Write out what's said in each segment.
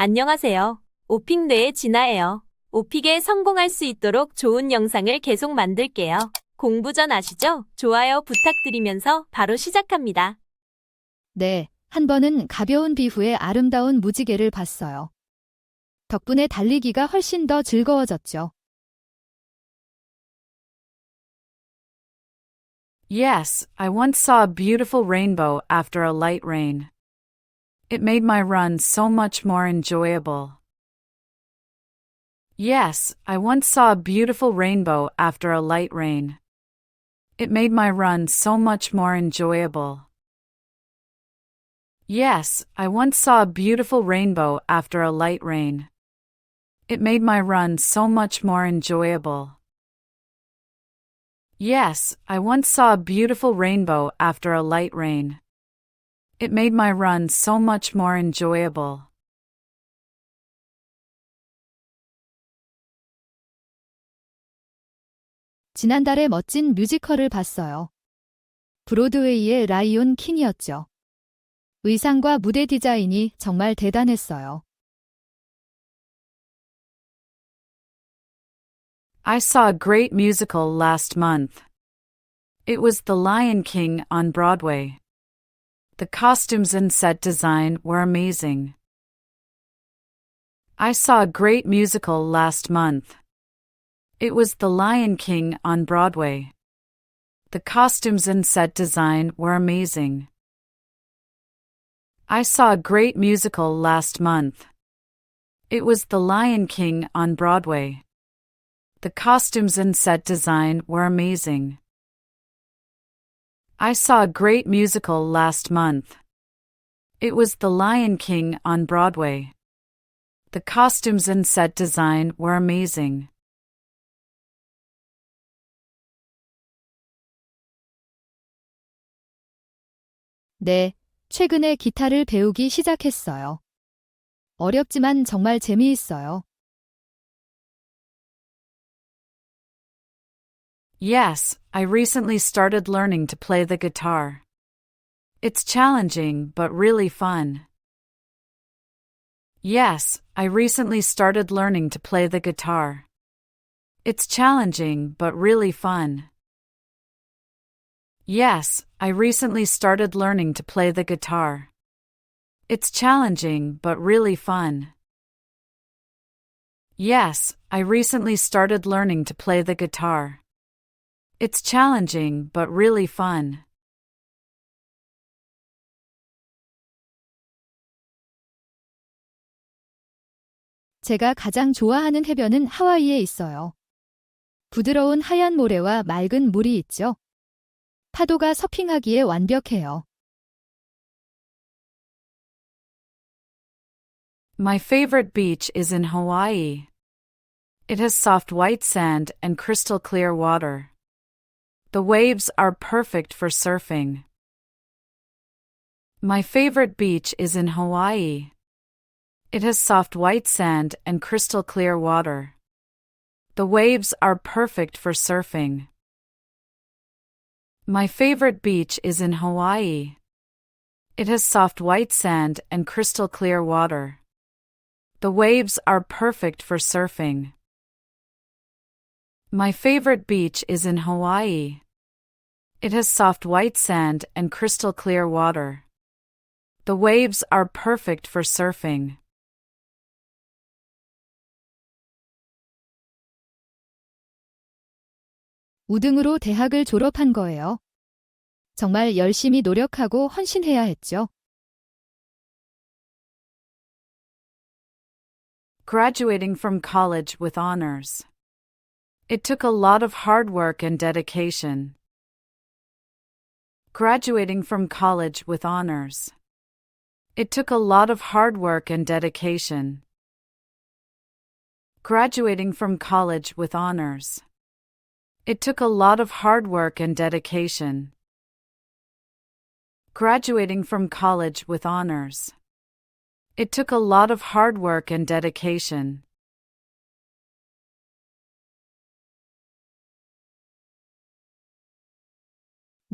안녕하세요. 오픽뇌의 진아예요. 오픽에 성공할 수 있도록 좋은 영상을 계속 만들게요. 공부 전 아시죠? 좋아요 부탁드리면서 바로 시작합니다. 네, 한 번은 가벼운 비 후에 아름다운 무지개를 봤어요. 덕분에 달리기가 훨씬 더 즐거워졌죠. Yes, I once saw a beautiful rainbow after a light rain. It made my run so much more enjoyable. Yes, I once saw a beautiful rainbow after a light rain. It made my run so much more enjoyable. Yes, I once saw a beautiful rainbow after a light rain. It made my run so much more enjoyable. Yes, I once saw a beautiful rainbow after a light rain. It made my run so much more enjoyable. 지난달에 멋진 뮤지컬을 봤어요. 브로드웨이의 라이온 킹이었죠. 의상과 무대 디자인이 정말 대단했어요. I saw a great musical last month. It was The Lion King on Broadway. The costumes and set design were amazing. I saw a great musical last month. It was The Lion King on Broadway. The costumes and set design were amazing. I saw a great musical last month. It was The Lion King on Broadway. The costumes and set design were amazing. I saw a great musical last month. It was The Lion King on Broadway. The costumes and set design were amazing. 네, 최근에 기타를 배우기 시작했어요. 어렵지만 정말 재미있어요. Yes, I recently started learning to play the guitar. It's challenging but really fun. Yes, I recently started learning to play the guitar. It's challenging but really fun. Yes, I recently started learning to play the guitar. It's challenging but really fun. Yes, I recently started learning to play the guitar. It's challenging but really fun. 제가 가장 좋아하는 해변은 하와이에 있어요. 부드러운 하얀 모래와 맑은 물이 있죠. 파도가 서핑하기에 완벽해요. My favorite beach is in Hawaii. It has soft white sand and crystal clear water. The waves are perfect for surfing. My favorite beach is in Hawaii. It has soft white sand and crystal clear water. The waves are perfect for surfing. My favorite beach is in Hawaii. It has soft white sand and crystal clear water. The waves are perfect for surfing. My favorite beach is in Hawaii. It has soft white sand and crystal clear water. The waves are perfect for surfing. 우등으로 대학을 졸업한 거예요. 정말 열심히 노력하고 헌신해야 했죠. Graduating from college with honors. It took a lot of hard work and dedication. Graduating from college with honors. It took a lot of hard work and dedication. Graduating from college with honors. It took a lot of hard work and dedication. Graduating from college with honors. It took a lot of hard work and dedication.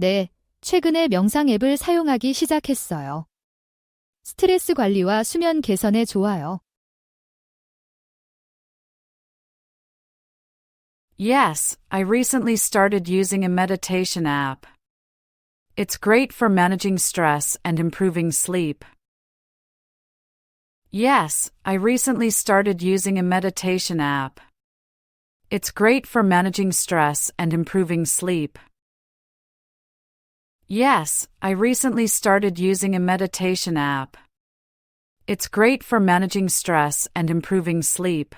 네, 최근에 명상 앱을 사용하기 시작했어요. 스트레스 관리와 수면 개선에 좋아요. Yes, I recently started using a meditation app. It's great for managing stress and improving sleep. Yes, I recently started using a meditation app. It's great for managing stress and improving sleep. Yes, I recently started using a meditation app. It's great for managing stress and improving sleep.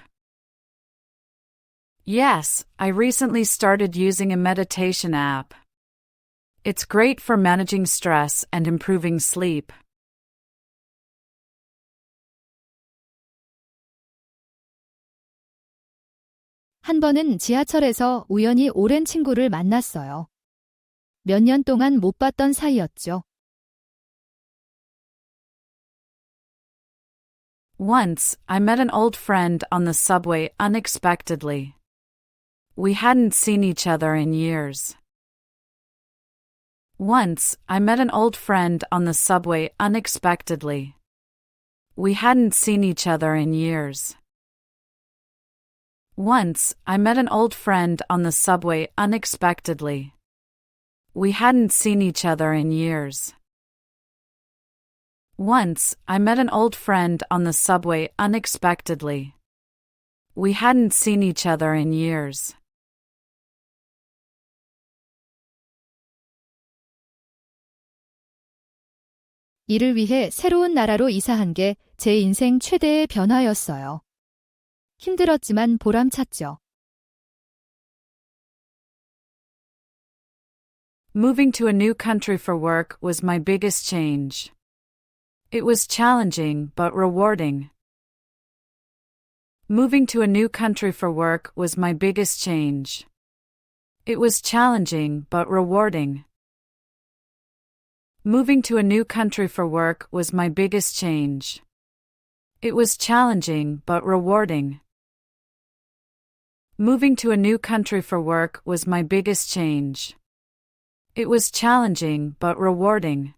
Yes, I recently started using a meditation app. It's great for managing stress and improving sleep. 한 번은 지하철에서 우연히 오랜 친구를 만났어요. 몇 년 동안 못 봤던 사이였죠. Once, I met an old friend on the subway unexpectedly. We hadn't seen each other in years. Once, I met an old friend on the subway unexpectedly. We hadn't seen each other in years. Once, I met an old friend on the subway unexpectedly. We hadn't seen each other in years. Once, I met an old friend on the subway unexpectedly. We hadn't seen each other in years. 이를 위해 새로운 나라로 이사한 게 제 인생 최대의 변화였어요. 힘들었지만 보람찼죠. Moving to a new country for work was my biggest change. It was challenging but rewarding. Moving to a new country for work was my biggest change. It was challenging but rewarding. Moving to a new country for work was my biggest change. It was challenging but rewarding. Moving to a new country for work was my biggest change. It was challenging but rewarding.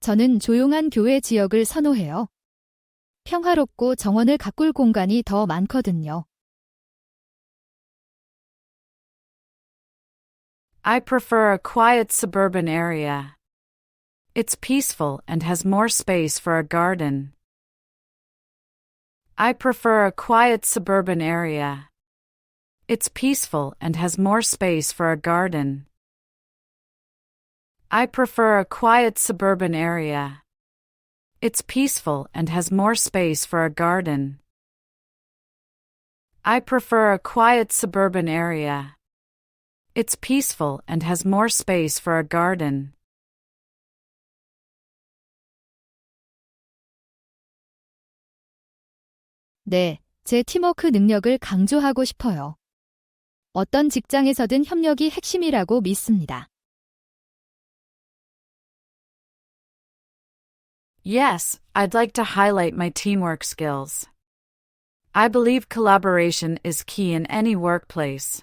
저는 조용한 교회 지역을 선호해요. 평화롭고 정원을 가꿀 공간이 더 많거든요. I prefer a quiet suburban area. It's peaceful and has more space for a garden. I prefer a quiet suburban area. It's peaceful and has more space for a garden. I prefer a quiet suburban area. It's peaceful and has more space for a garden. I prefer a quiet suburban area. It's peaceful and has more space for a garden. 네, 제 팀워크 능력을 강조하고 싶어요. 어떤 직장에서든 협력이 핵심이라고 믿습니다. Yes, I'd like to highlight my teamwork skills. I believe collaboration is key in any workplace.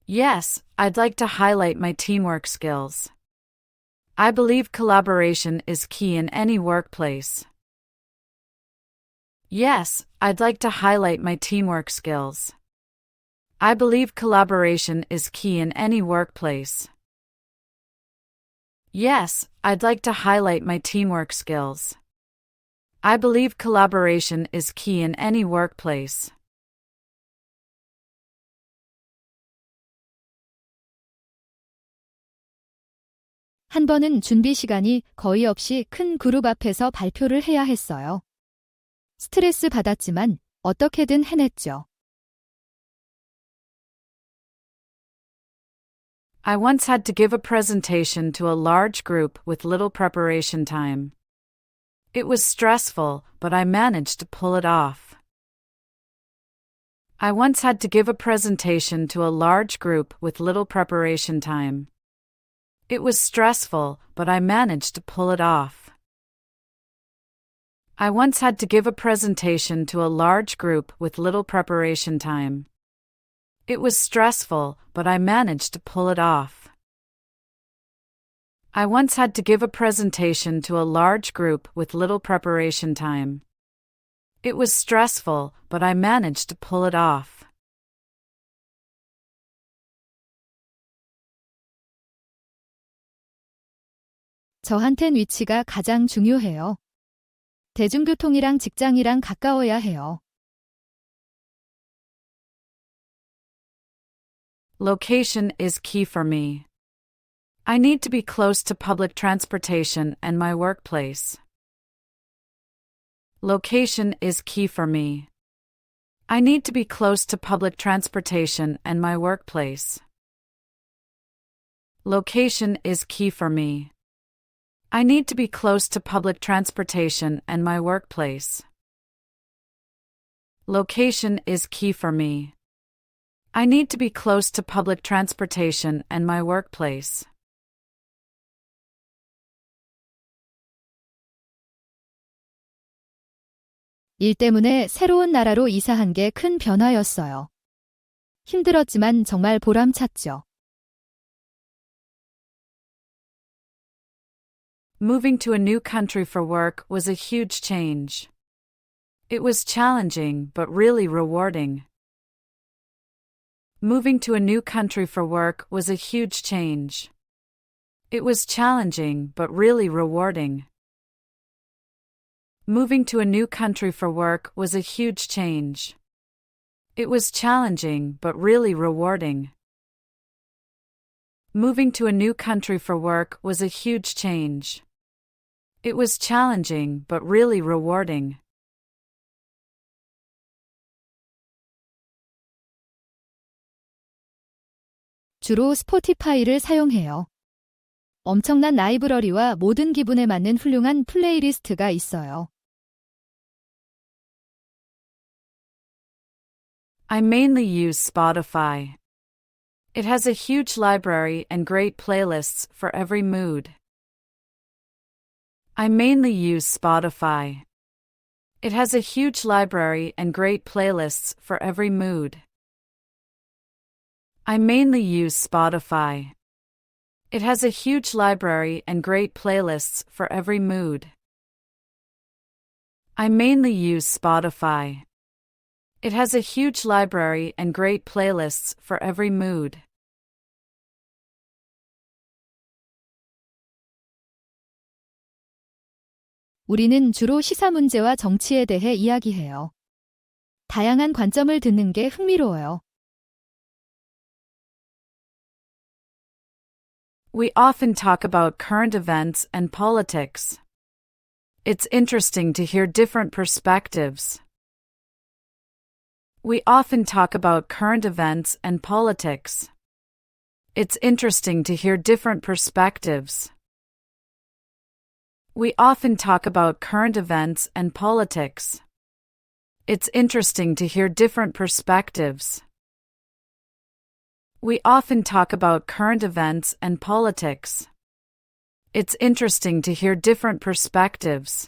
Yes, I'd like to highlight my teamwork skills. I believe collaboration is key in any workplace. Yes, I'd like to highlight my teamwork skills. I believe collaboration is key in any workplace. Yes, I'd like to highlight my teamwork skills. I believe collaboration is key in any workplace. 한 번은 준비 시간이 거의 없이 큰 그룹 앞에서 발표를 해야 했어요. 스트레스 받았지만 어떻게든 해냈죠. I once had to give a presentation to a large group with little preparation time. It was stressful, but I managed to pull it off. I once had to give a presentation to a large group with little preparation time. It was stressful, but I managed to pull it off. I once had to give a presentation to a large group with little preparation time. It was stressful, but I managed to pull it off. I once had to give a presentation to a large group with little preparation time. It was stressful, but I managed to pull it off. 저한텐 위치가 가장 중요해요. 대중교통이랑 직장이랑 가까워야 해요. Location is key for me. I need to be close to public transportation and my workplace. Location is key for me. I need to be close to public transportation and my workplace. Location is key for me. I need to be close to public transportation and my workplace. Location is key for me. I need to be close to public transportation and my workplace. 일 때문에 새로운 나라로 이사한 게 큰 변화였어요. 힘들었지만 정말 보람찼죠. Moving to a new country for work was a huge change. It was challenging but really rewarding. Moving to a new country for work was a huge change. It was challenging but really rewarding. Moving to a new country for work was a huge change. It was challenging but really rewarding. Moving to a new country for work was a huge change. It was challenging but really rewarding. 주로 스포티파이를 사용해요. 엄청난 라이브러리와 모든 기분에 맞는 훌륭한 플레이리스트가 있어요. I mainly use Spotify. It has a huge library and great playlists for every mood. I mainly use Spotify. It has a huge library and great playlists for every mood. I mainly use Spotify. It has a huge library and great playlists for every mood. I mainly use Spotify. It has a huge library and great playlists for every mood. 우리는 주로 시사 문제와 정치에 대해 이야기해요. 다양한 관점을 듣는 게 흥미로워요. We often talk about current events and politics. It's interesting to hear different perspectives. We often talk about current events and politics. It's interesting to hear different perspectives. We often talk about current events and politics. It's interesting to hear different perspectives. We often talk about current events and politics. It's interesting to hear different perspectives.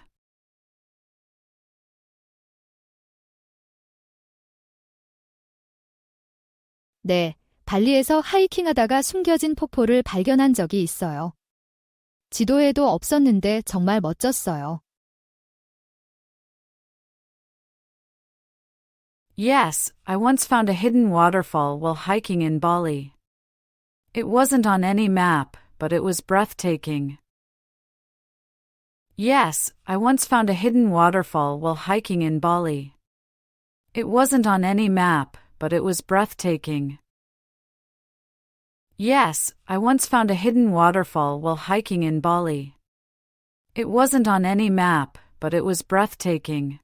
네, 발리에서 하이킹하다가 숨겨진 폭포를 발견한 적이 있어요. 지도에도 없었는데 정말 멋졌어요. Yes, I once found a hidden waterfall while hiking in Bali. It wasn't on any map, but it was breathtaking. Yes, I once found a hidden waterfall while hiking in Bali. It wasn't on any map, but it was breathtaking. Yes, I once found a hidden waterfall while hiking in Bali. It wasn't on any map, but it was breathtaking.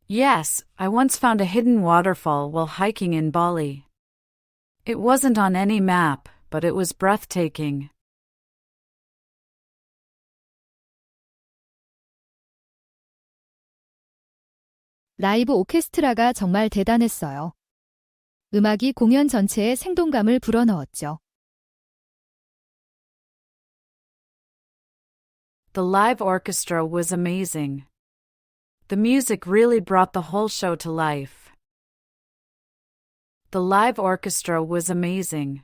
Yes, I once found a hidden waterfall while hiking in Bali. It wasn't on any map, but it was breathtaking. 라이브 오케스트라가 정말 대단했어요. 음악이 공연 전체에 생동감을 불어넣었죠. The live orchestra was amazing. The music really brought the whole show to life. The live orchestra was amazing.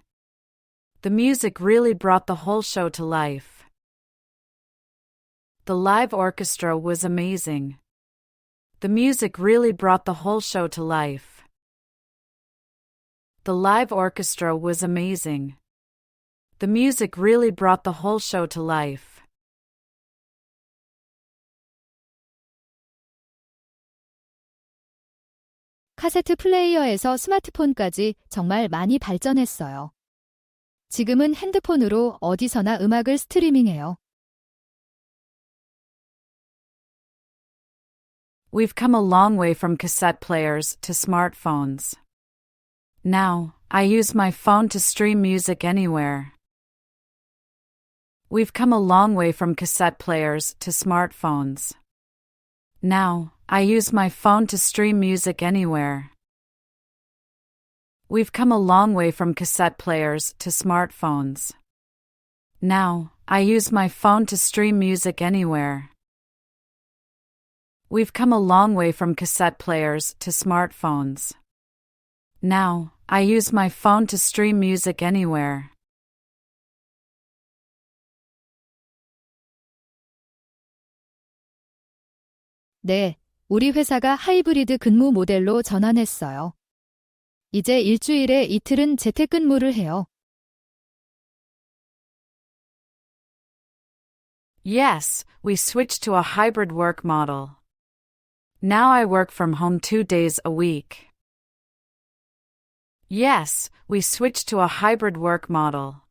The music really brought the whole show to life. The live orchestra was amazing. The music really brought the whole show to life. The live orchestra was amazing. The music really brought the whole show to life. 카세트 플레이어에서 스마트폰까지 정말 많이 발전했어요. 지금은 핸드폰으로 어디서나 음악을 스트리밍해요. We've come a long way from cassette players to smartphones. Now, I use my phone to stream music anywhere. We've come a long way from cassette players to smartphones. Now, I use my phone to stream music anywhere. We've come a long way from cassette players to smartphones. Now, I use my phone to stream music anywhere. We've come a long way from cassette players to smartphones. Now, I use my phone to stream music anywhere. 네, 우리 회사가 하이브리드 근무 모델로 전환했어요. 이제 일주일에 이틀은 재택근무를 해요. Yes, we switched to a hybrid work model. Now I work from home 2 days a week. Yes, we switched to a hybrid work model.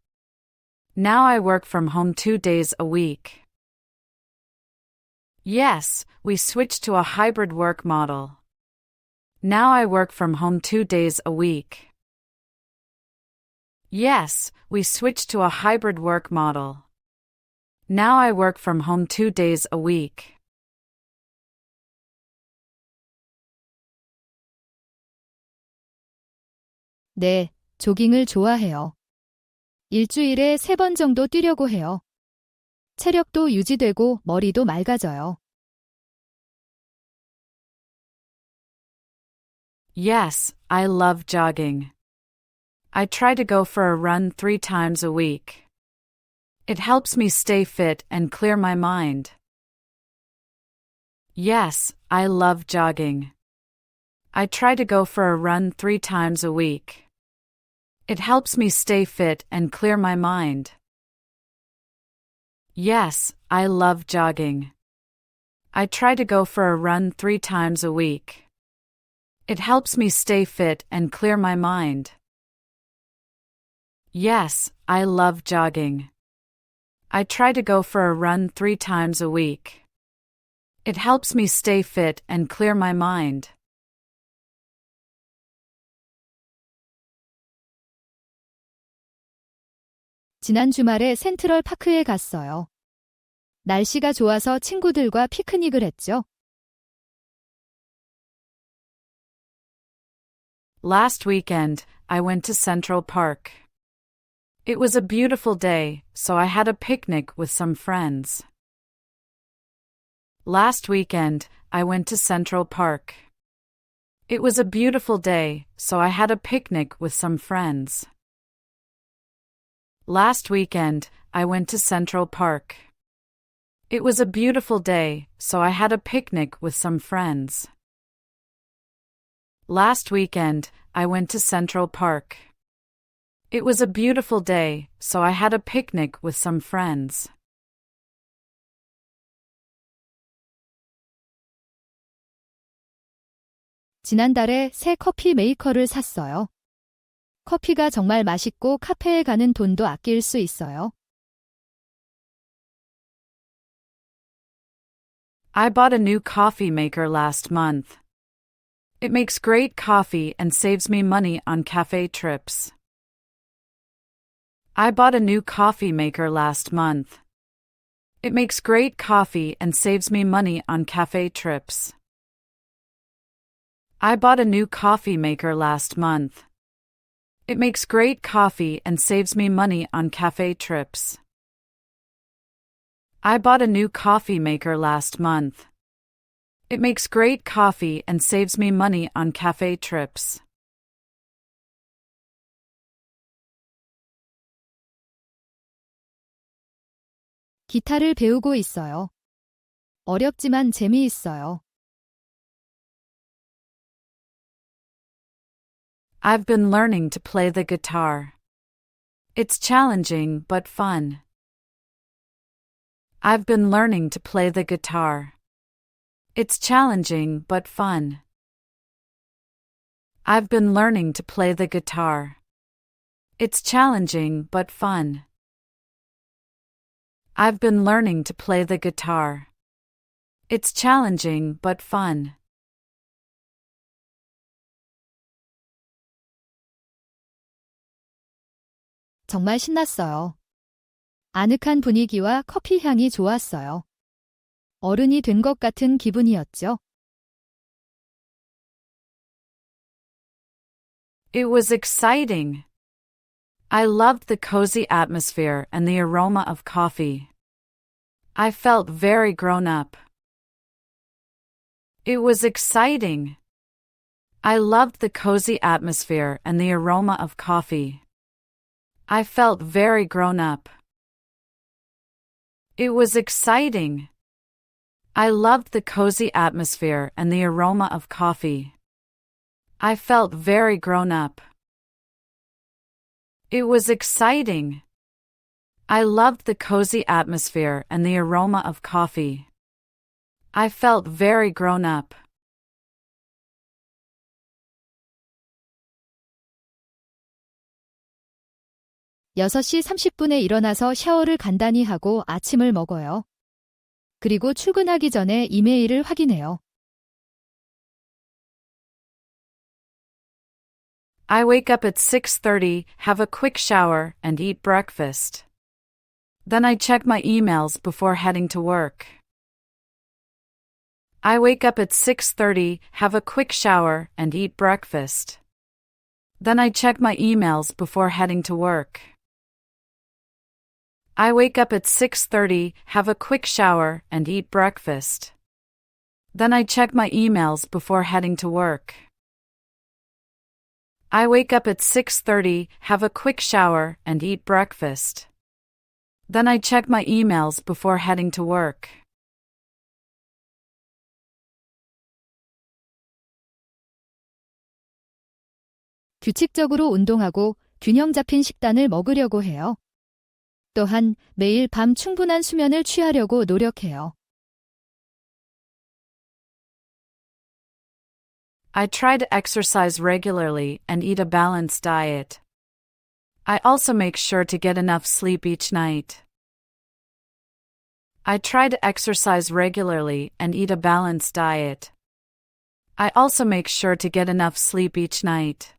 Now I work from home 2 days a week. Yes, we switched to a hybrid work model. Now I work from home 2 days a week. Yes, we switched to a hybrid work model. Now I work from home 2 days a week. 네, 조깅을 좋아해요. 일주일에 3번 정도 뛰려고 해요. 체력도 유지되고 머리도 맑아져요. Yes, I love jogging. I try to go for a run 3 times a week. It helps me stay fit and clear my mind. Yes, I love jogging. I try to go for a run 3 times a week. It helps me stay fit and clear my mind. Yes, I love jogging. I try to go for a run 3 times a week. It helps me stay fit and clear my mind. Yes, I love jogging. I try to go for a run 3 times a week. It helps me stay fit and clear my mind. 지난 주말에 센트럴 파크에 갔어요. 날씨가 좋아서 친구들과 피크닉을 했죠. Last weekend, I went to Central Park. It was a beautiful day, so I had a picnic with some friends. Last weekend, I went to Central Park. It was a beautiful day, so I had a picnic with some friends. Last weekend, I went to Central Park. It was a beautiful day, so I had a picnic with some friends. Last weekend, I went to Central Park. It was a beautiful day, so I had a picnic with some friends. 지난달에 새 커피 메이커를 샀어요. 커피가 정말 맛있고 카페에 가는 돈도 아낄 수 있어요. I bought a new coffee maker last month. It makes great coffee and saves me money on cafe trips. I bought a new coffee maker last month. It makes great coffee and saves me money on cafe trips. I bought a new coffee maker last month. It makes great coffee and saves me money on cafe trips. I bought a new coffee maker last month. It makes great coffee and saves me money on cafe trips. 기타를 배우고 있어요. 어렵지만 재미있어요. I've been learning to play the guitar. It's challenging but fun. I've been learning to play the guitar. It's challenging but fun. I've been learning to play the guitar. It's challenging but fun. I've been learning to play the guitar. It's challenging but fun. 정말 신났어요. 아늑한 분위기와 커피 향이 좋았어요. 어른이 된 것 같은 기분이었죠. It was exciting. I loved the cozy atmosphere and the aroma of coffee. I felt very grown up. It was exciting. I loved the cozy atmosphere and the aroma of coffee. I felt very grown up. It was exciting. I loved the cozy atmosphere and the aroma of coffee. I felt very grown up. It was exciting. I loved the cozy atmosphere and the aroma of coffee. I felt very grown up. 여섯 시 30분에 일어나서 샤워를 간단히 하고 아침을 먹어요. 그리고 출근하기 전에 이메일을 확인해요. I wake up at 6:30, have a quick shower, and eat breakfast. Then I check my emails before heading to work. I wake up at 6:30, have a quick shower, and eat breakfast. Then I check my emails before heading to work. I wake up at 6:30, have a quick shower, and eat breakfast. Then I check my emails before heading to work. I wake up at 6:30, have a quick shower, and eat breakfast. Then I check my emails before heading to work. 규칙적으로 운동하고 균형 잡힌 식단을 먹으려고 해요. 또한 매일 밤 충분한 수면을 취하려고 노력해요. I try to exercise regularly and eat a balanced diet. I also make sure to get enough sleep each night. I try to exercise regularly and eat a balanced diet. I also make sure to get enough sleep each night.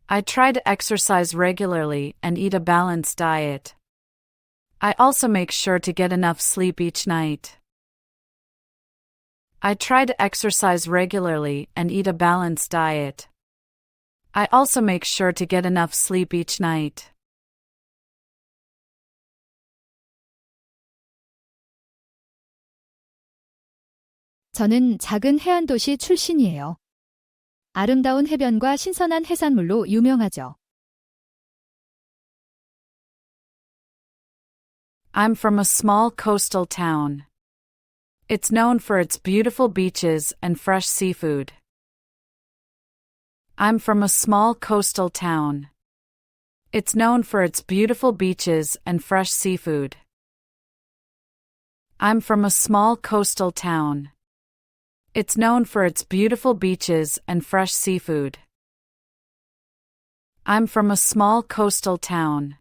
I try to exercise regularly and eat a balanced diet. I also make sure to get enough sleep each night. I try to exercise regularly and eat a balanced diet. I also make sure to get enough sleep each night. 저는 작은 해안도시 출신이에요. 아름다운 해변과 신선한 해산물로 유명하죠. I'm from a small coastal town. It's known for its beautiful beaches and fresh seafood. I'm from a small coastal town. It's known for its beautiful beaches and fresh seafood. I'm from a small coastal town. It's known for its beautiful beaches and fresh seafood. I'm from a small coastal town.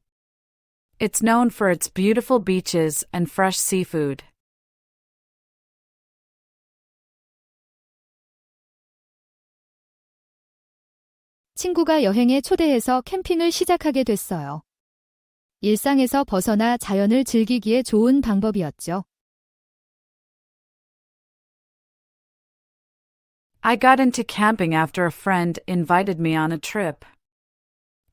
It's known for its beautiful beaches and fresh seafood. 친구가 여행에 초대해서 캠핑을 시작하게 됐어요. 일상에서 벗어나 자연을 즐기기에 좋은 방법이었죠. I got into camping after a friend invited me on a trip.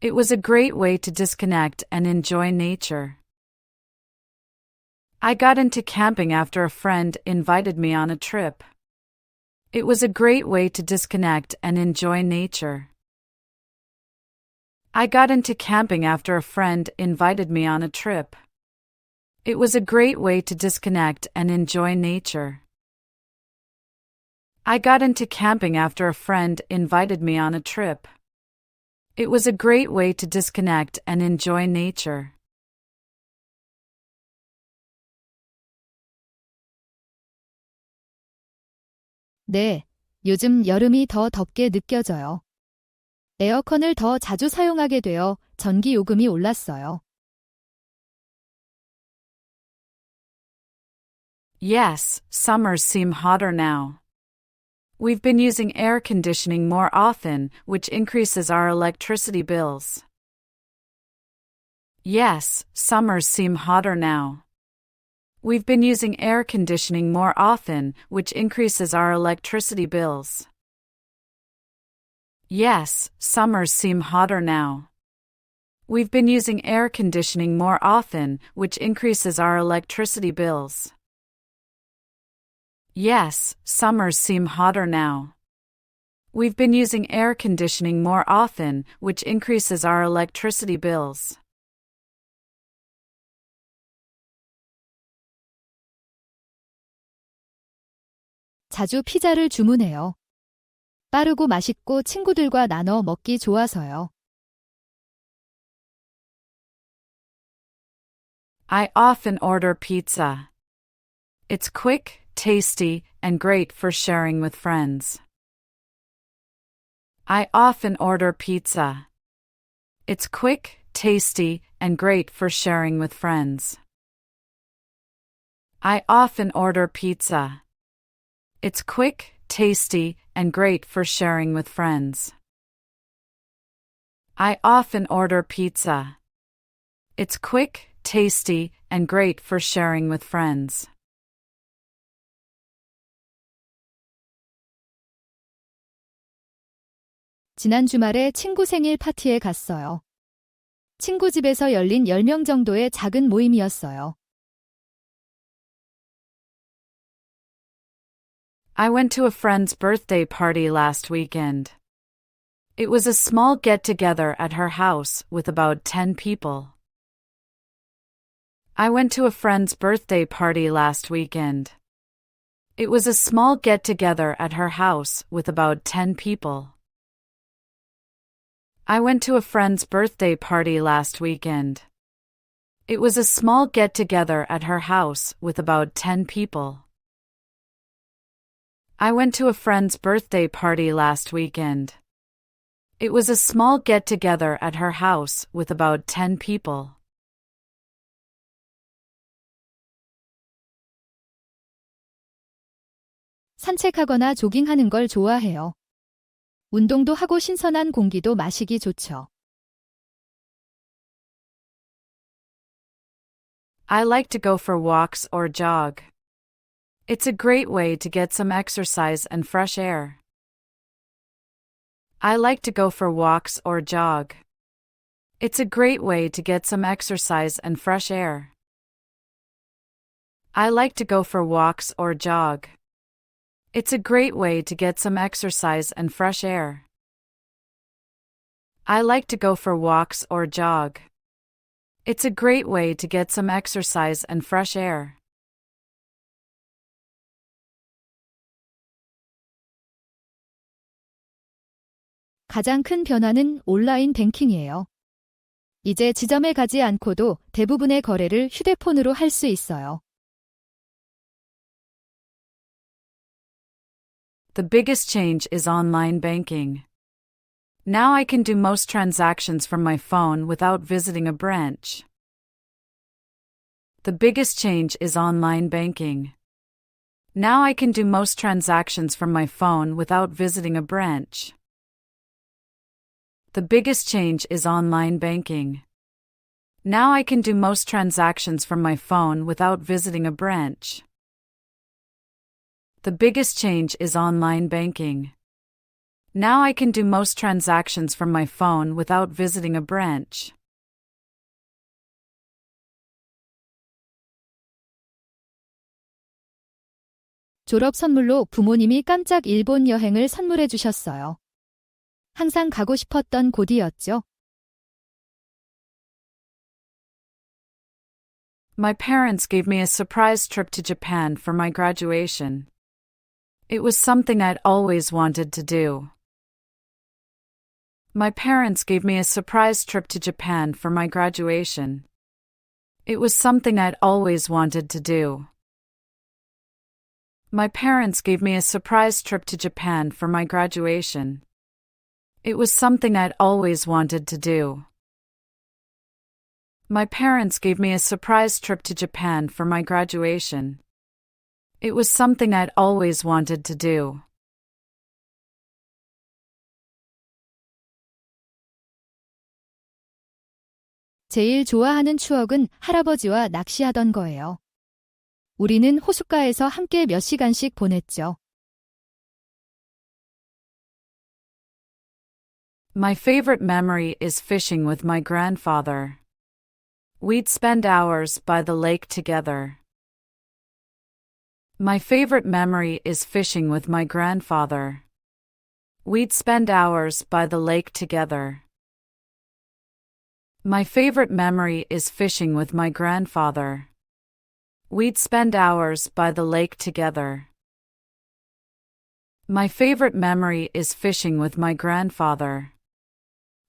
It was a great way to disconnect and enjoy nature. I got into camping after a friend invited me on a trip. It was a great way to disconnect and enjoy nature. I got into camping after a friend invited me on a trip. It was a great way to disconnect and enjoy nature. I got into camping after a friend invited me on a trip. It was a great way to disconnect and enjoy nature. 네, 요즘 여름이 더 덥게 느껴져요. 에어컨을 더 자주 사용하게 되어 전기 요금이 올랐어요. Yes, summers seem hotter now. We've been using air conditioning more often, which increases our electricity bills. Yes, summers seem hotter now. We've been using air conditioning more often, which increases our electricity bills. Yes, summers seem hotter now. We've been using air conditioning more often, which increases our electricity bills. Yes, summers seem hotter now. We've been using air conditioning more often, which increases our electricity bills. 자주 피자를 주문해요. 빠르고 맛있고 친구들과 나눠 먹기 좋아서요. I often order pizza. It's quick, tasty, and great for sharing with friends. I often order pizza. It's quick, tasty, and great for sharing with friends. I often order pizza. It's quick, tasty, and great for sharing with friends. I often order pizza. It's quick, tasty, and great for sharing with friends. 지난 주말에 친구 생일 파티에 갔어요. 친구 집에서 열린 10명 정도의 작은 모임이었어요. I went to a friend's birthday party last weekend. It was a small get-together at her house with about 10 people. I went to a friend's birthday party last weekend. It was a small get-together at her house with about 10 people. I went to a friend's birthday party last weekend. It was a small get-together at her house with about 10 people. I went to a friend's birthday party last weekend. It was a small get-together at her house with about 10 people. 산책하거나 조깅하는 걸 좋아해요. 운동도 하고 신선한 공기도 마시기 좋죠. I like to go for walks or jog. It's a great way to get some exercise and fresh air. I like to go for walks or jog. It's a great way to get some exercise and fresh air. I like to go for walks or jog. It's a great way to get some exercise and fresh air. I like to go for walks or jog. It's a great way to get some exercise and fresh air. 가장 큰 변화는 온라인 뱅킹이에요. 이제 지점에 가지 않고도 대부분의 거래를 휴대폰으로 할 수 있어요. The biggest change is online banking. Now I can do most transactions from my phone without visiting a branch. The biggest change is online banking. Now I can do most transactions from my phone without visiting a branch. The biggest change is online banking. Now I can do most transactions from my phone without visiting a branch. The biggest change is online banking. Now I can do most transactions from my phone without visiting a branch. 졸업 선물로 부모님이 깜짝 일본 여행을 선물해 주셨어요. 항상 가고 싶었던 곳이었죠. My parents gave me a surprise trip to Japan for my graduation. It was something I'd always wanted to do. My parents gave me a surprise trip to Japan for my graduation. It was something I'd always wanted to do. My parents gave me a surprise trip to Japan for my graduation. It was something I'd always wanted to do. My parents gave me a surprise trip to Japan for my graduation. It was something I'd always wanted to do. 제일 좋아하는 추억은 할아버지와 낚시하던 거예요. 우리는 호숫가에서 함께 몇 시간씩 보냈죠. My favorite memory is fishing with my grandfather. We'd spend hours by the lake together. My favorite memory is fishing with my grandfather. We'd spend hours by the lake together. My favorite memory is fishing with my grandfather. We'd spend hours by the lake together. My favorite memory is fishing with my grandfather.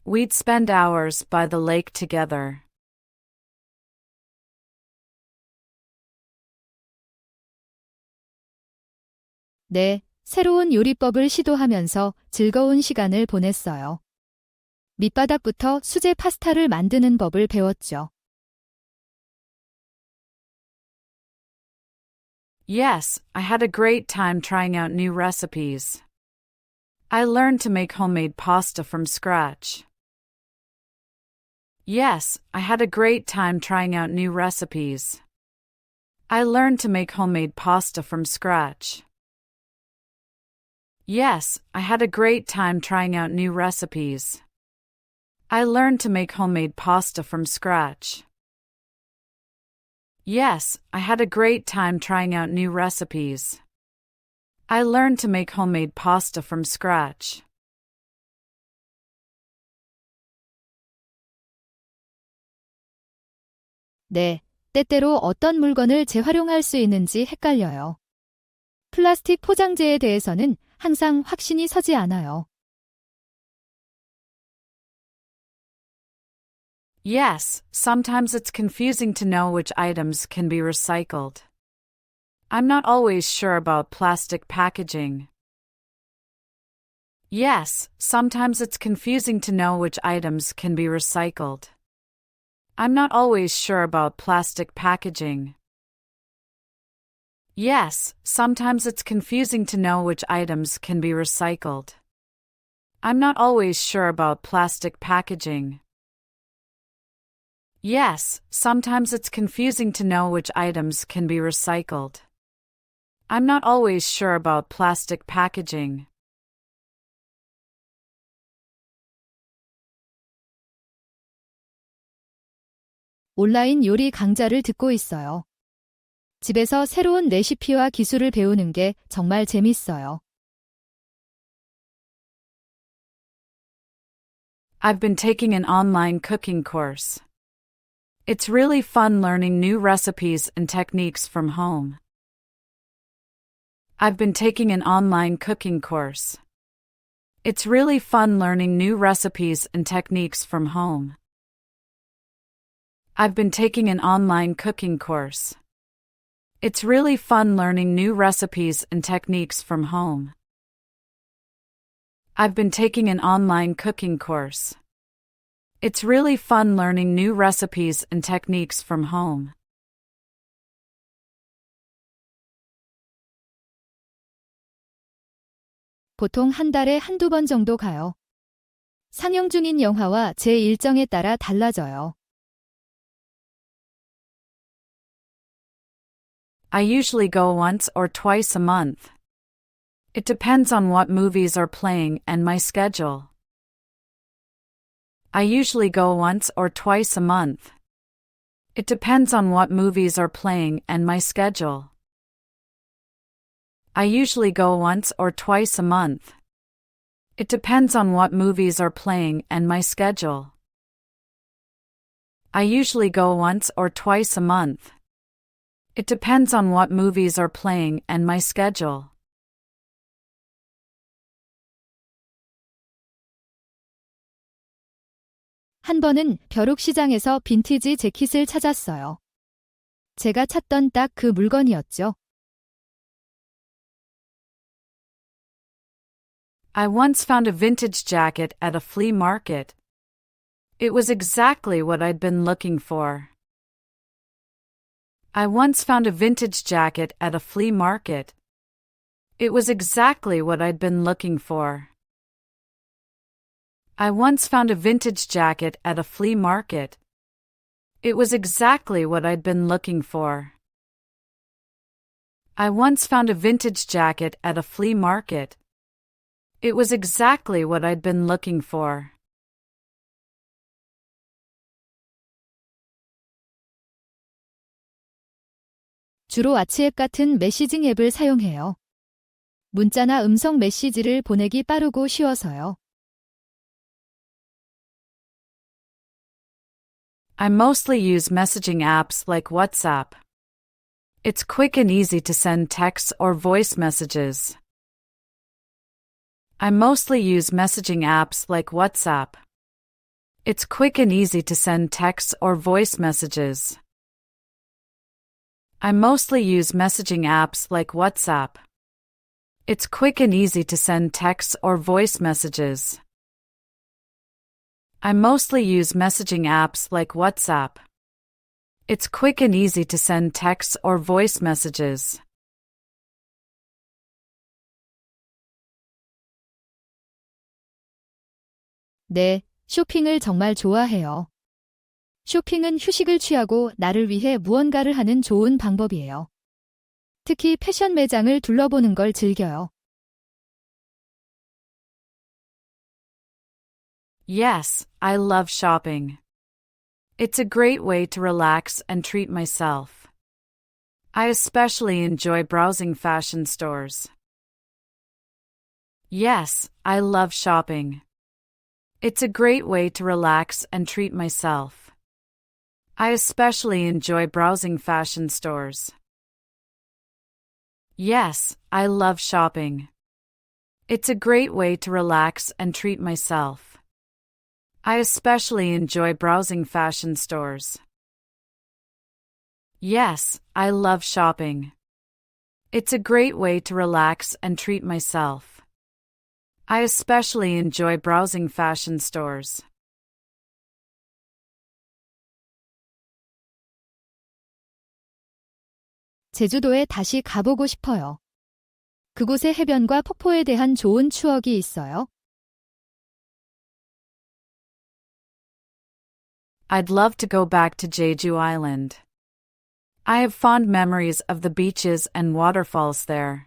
We'd spend hours by the lake together. 네, 새로운 요리법을 시도하면서 즐거운 시간을 보냈어요. 밑바닥부터 수제 파스타를 만드는 법을 배웠죠. Yes, I had a great time trying out new recipes. I learned to make homemade pasta from scratch. Yes, I had a great time trying out new recipes. I learned to make homemade pasta from scratch. Yes, I had a great time trying out new recipes. I learned to make homemade pasta from scratch. Yes, I had a great time trying out new recipes. I learned to make homemade pasta from scratch. 네, 때때로 어떤 물건을 재활용할 수 있는지 헷갈려요. 플라스틱 포장재에 대해서는 항상 확신이 서지 않아요. Yes, sometimes it's confusing to know which items can be recycled. I'm not always sure about plastic packaging. Yes, sometimes it's confusing to know which items can be recycled. I'm not always sure about plastic packaging. Yes, sometimes it's confusing to know which items can be recycled. I'm not always sure about plastic packaging. Yes, sometimes it's confusing to know which items can be recycled. I'm not always sure about plastic packaging. 온라인 요리 강좌를 듣고 있어요. 집에서 새로운 레시피와 기술을 배우는 게 정말 재밌어요. I've been taking an online cooking course. It's really fun learning new recipes and techniques from home. I've been taking an online cooking course. It's really fun learning new recipes and techniques from home. I've been taking an online cooking course. It's really fun learning new recipes and techniques from home. I've been taking an online cooking course. It's really fun learning new recipes and techniques from home. 보통 한 달에 한두 번 정도 가요. 상영 중인 영화와 제 일정에 따라 달라져요. I usually go once or twice a month. It depends on what movies are playing and my schedule. I usually go once or twice a month. It depends on what movies are playing and my schedule. I usually go once or twice a month. It depends on what movies are playing and my schedule. I usually go once or twice a month. It depends on what movies are playing and my schedule. 한 번은 벼룩시장에서 빈티지 재킷을 찾았어요. 제가 찾던 딱 그 물건이었죠. I once found a vintage jacket at a flea market. It was exactly what I'd been looking for. I once found a vintage jacket at a flea market. It was exactly what I'd been looking for. I once found a vintage jacket at a flea market. It was exactly what I'd been looking for. I once found a vintage jacket at a flea market. It was exactly what I'd been looking for. 주로 왓츠앱 같은 메시징 앱을 사용해요. 문자나 음성 메시지를 보내기 빠르고 쉬워서요. I mostly use messaging apps like WhatsApp. It's quick and easy to send texts or voice messages. I mostly use messaging apps like WhatsApp. It's quick and easy to send texts or voice messages. I mostly use messaging apps like WhatsApp. It's quick and easy to send texts or voice messages. I mostly use messaging apps like WhatsApp. It's quick and easy to send texts or voice messages. 네, 쇼핑을 정말 좋아해요. 쇼핑은 휴식을 취하고 나를 위해 무언가를 하는 좋은 방법이에요. 특히 패션 매장을 둘러보는 걸 즐겨요. Yes, I love shopping. It's a great way to relax and treat myself. I especially enjoy browsing fashion stores. Yes, I love shopping. It's a great way to relax and treat myself. I especially enjoy browsing fashion stores. Yes, I love shopping. It's a great way to relax and treat myself. I especially enjoy browsing fashion stores. Yes, I love shopping. It's a great way to relax and treat myself. I especially enjoy browsing fashion stores. 제주도에 다시 가보고 싶어요. 그곳의 해변과 폭포에 대한 좋은 추억이 있어요. I'd love to go back to Jeju Island. I have fond memories of the beaches and waterfalls there.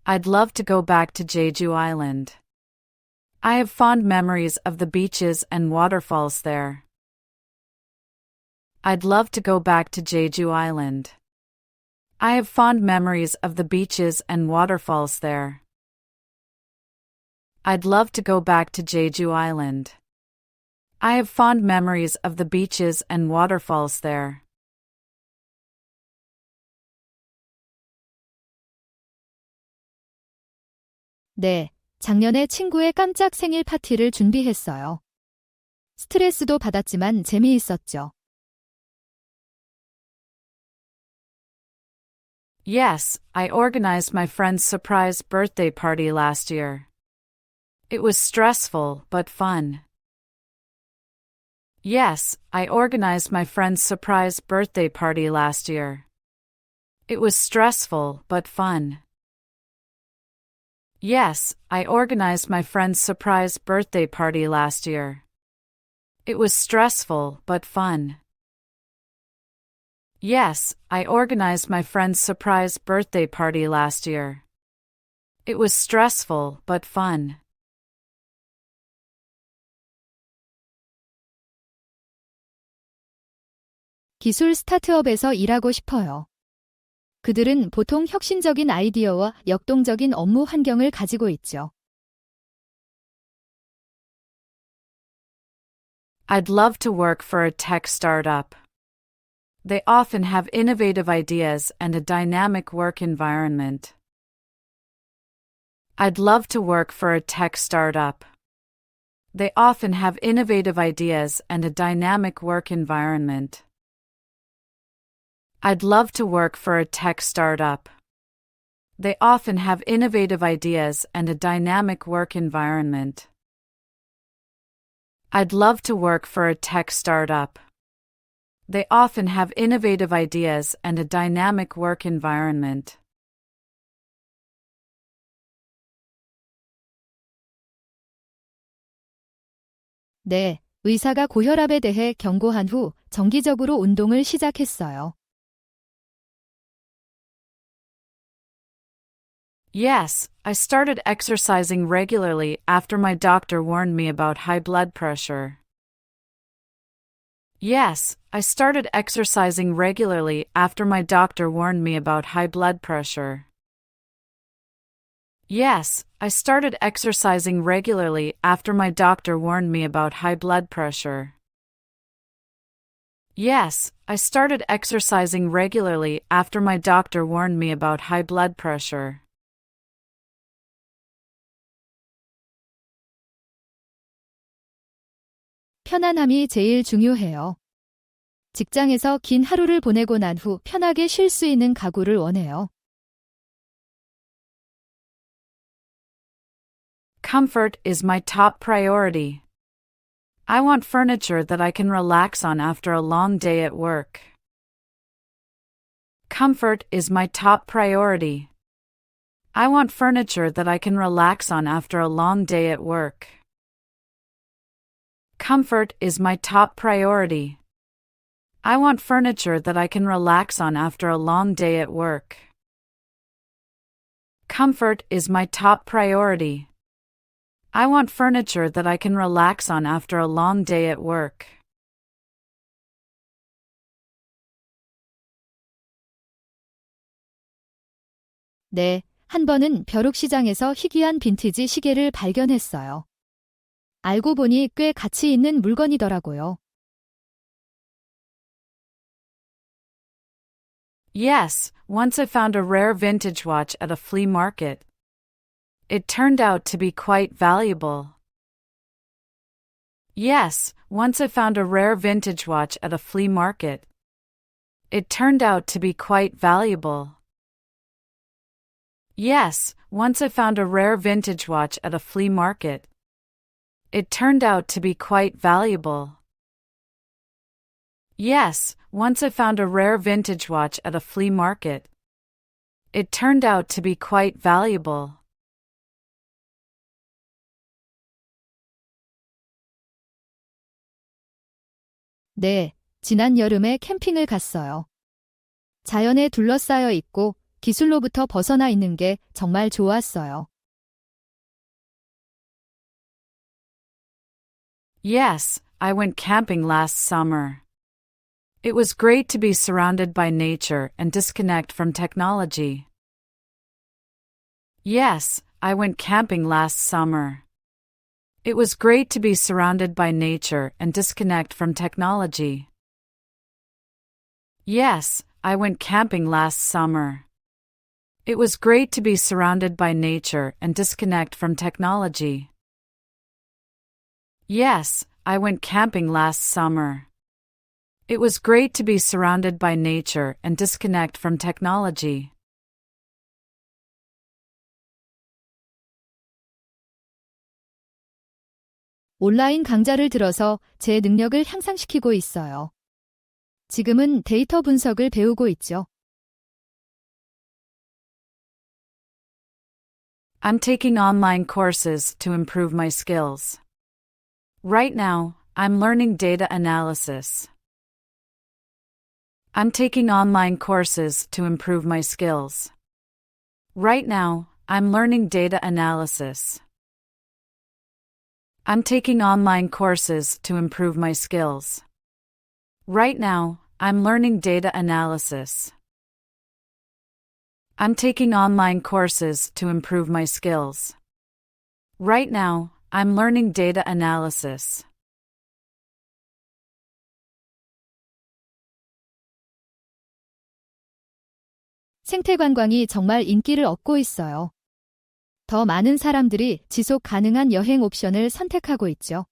I'd love to go back to Jeju Island. I have fond memories of the beaches and waterfalls there. I'd love to go back to Jeju Island. I have fond memories of the beaches and waterfalls there. I'd love to go back to Jeju Island. I have fond memories of the beaches and waterfalls there. 네, 작년에 친구의 깜짝 생일 파티를 준비했어요. 스트레스도 받았지만 재미있었죠. Yes, I organized my friend's surprise birthday party last year. It was stressful but fun. Yes, I organized my friend's surprise birthday party last year. It was stressful but fun. Yes, I organized my friend's surprise birthday party last year. It was stressful but fun. Yes, I organized my friend's surprise birthday party last year. It was stressful but fun. 기술 스타트업에서 일하고 싶어요. 그들은 보통 혁신적인 아이디어와 역동적인 업무 환경을 가지고 있죠. I'd love to work for a tech startup. They often have innovative ideas and a dynamic work environment. I'd love to work for a tech startup. They often have innovative ideas and a dynamic work environment. I'd love to work for a tech startup. They often have innovative ideas and a dynamic work environment. I'd love to work for a tech startup. They often have innovative ideas and a dynamic work environment. 네, 의사가 고혈압에 대해 경고한 후 정기적으로 운동을 시작했어요. Yes, I started exercising regularly after my doctor warned me about high blood pressure. Yes, I started exercising regularly after my doctor warned me about high blood pressure. Yes, I started exercising regularly after my doctor warned me about high blood pressure. Yes, I started exercising regularly after my doctor warned me about high blood pressure. 편안함이 제일 중요해요. 직장에서 긴 하루를 보내고 난 후 편하게 쉴 수 있는 가구를 원해요. Comfort is my top priority. I want furniture that I can relax on after a long day at work. Comfort is my top priority. I want furniture that I can relax on after a long day at work. Comfort is my top priority. I want furniture that I can relax on after a long day at work. Comfort is my top priority. I want furniture that I can relax on after a long day at work. 네, 한 번은 벼룩시장에서 희귀한 빈티지 시계를 발견했어요. 알고 보니 꽤 가치 있는 물건이더라고요. Yes, once I found a rare vintage watch at a flea market. It turned out to be quite valuable. Yes, once I found a rare vintage watch at a flea market. It turned out to be quite valuable. Yes, once I found a rare vintage watch at a flea market. It turned out to be quite valuable. Yes, once I found a rare vintage watch at a flea market. It turned out to be quite valuable. 네, 지난 여름에 캠핑을 갔어요. 자연에 둘러싸여 있고 기술로부터 벗어나 있는 게 정말 좋았어요. Yes, I went camping last summer. It was great to be surrounded by nature and disconnect from technology. Yes, I went camping last summer. It was great to be surrounded by nature and disconnect from technology. Yes, I went camping last summer. It was great to be surrounded by nature and disconnect from technology. Yes, I went camping last summer. It was great to be surrounded by nature and disconnect from technology. 온라인 강좌를 들어서 제 능력을 향상시키고 있어요. 지금은 데이터 분석을 배우고 있죠. I'm taking online courses to improve my skills. Right now, I'm learning data analysis. I'm taking online courses to improve my skills. Right now, I'm learning data analysis. I'm taking online courses to improve my skills. Right now, I'm learning data analysis. I'm taking online courses to improve my skills. Right now, I'm learning data analysis. 생태 관광이 정말 인기를 얻고 있어요. 더 많은 사람들이 지속 가능한 여행 옵션을 선택하고 있죠.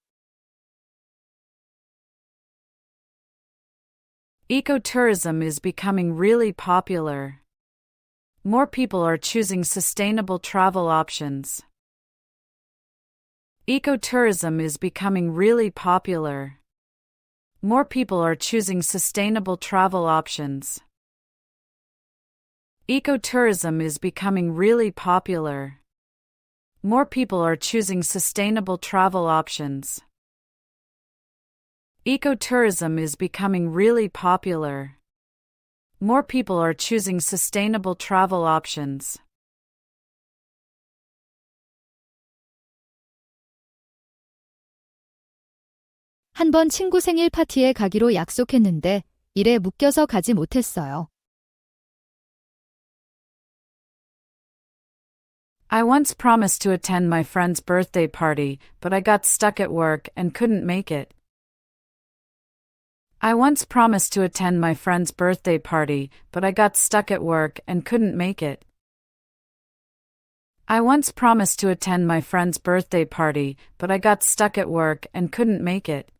Ecotourism is becoming really popular. More people are choosing sustainable travel options. Ecotourism is becoming really popular. More people are choosing sustainable travel options. Ecotourism is becoming really popular. More people are choosing sustainable travel options. Ecotourism is becoming really popular. More people are choosing sustainable travel options. 한 번 친구 생일 파티에 가기로 약속했는데 일에 묶여서 가지 못했어요. I once promised to attend my friend's birthday party, but I got stuck at work and couldn't make it. I once promised to attend my friend's birthday party, but I got stuck at work and couldn't make it. I once promised to attend my friend's birthday party, but I got stuck at work and couldn't make it.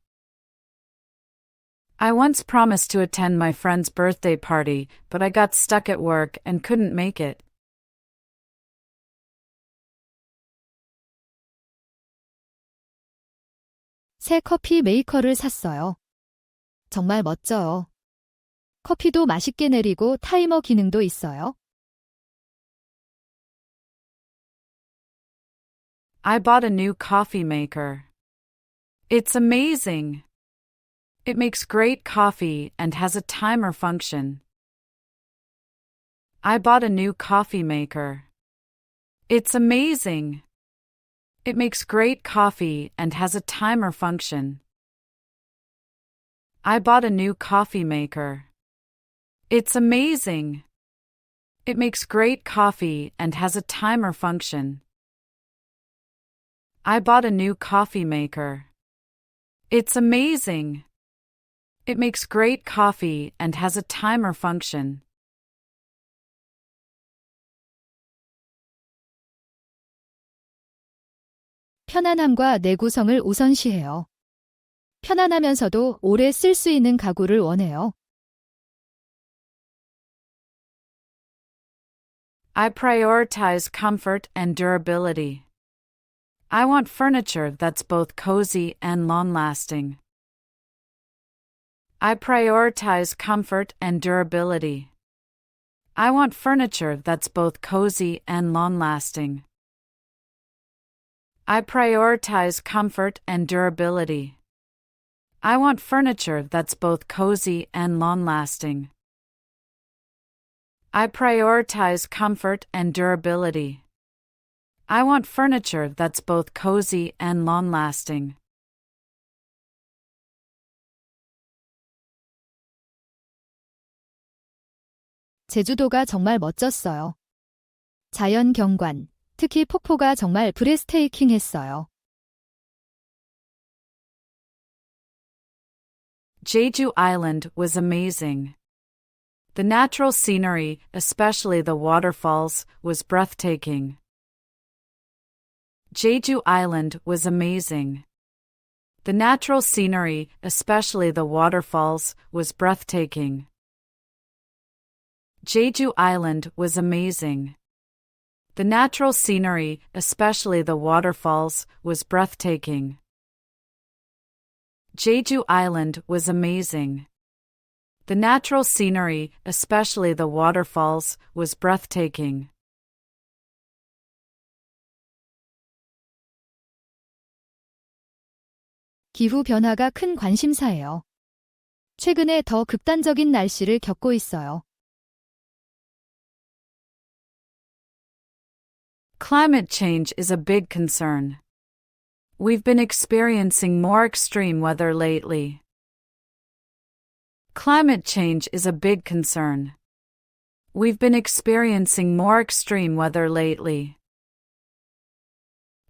I once promised to attend my friend's birthday party, but I got stuck at work and couldn't make it. 새 커피 메이커를 샀어요. 정말 멋져요. 커피도 맛있게 내리고 타이머 기능도 있어요. I bought a new coffee maker. It's amazing. It makes great coffee and has a timer function. I bought a new coffee maker. It's amazing. It makes great coffee and has a timer function. I bought a new coffee maker. It's amazing. It makes great coffee and has a timer function. I bought a new coffee maker. It's amazing. It makes great coffee and has a timer function. 편안함과 내구성을 우선시해요. 편안하면서도 오래 쓸 수 있는 가구를 원해요. I prioritize comfort and durability. I want furniture that's both cozy and long-lasting. I prioritize comfort and durability. I want furniture that's both cozy and long-lasting. I prioritize comfort and durability. I want furniture that's both cozy and long-lasting. I prioritize comfort and durability. I want furniture that's both cozy and long-lasting. 제주도가 정말 멋졌어요. 자연 경관, 특히 폭포가 정말 브레스테이킹했어요. Jeju Island was amazing. The natural scenery, especially the waterfalls, was breathtaking. Jeju Island was amazing. The natural scenery, especially the waterfalls, was breathtaking. Jeju Island was amazing. The natural scenery, especially the waterfalls, was breathtaking. Jeju Island was amazing. The natural scenery, especially the waterfalls, was breathtaking. 기후 변화가 큰 관심사예요. 최근에 더 극단적인 날씨를 겪고 있어요. Climate change is a big concern. We've been experiencing more extreme weather lately. Climate change is a big concern. We've been experiencing more extreme weather lately.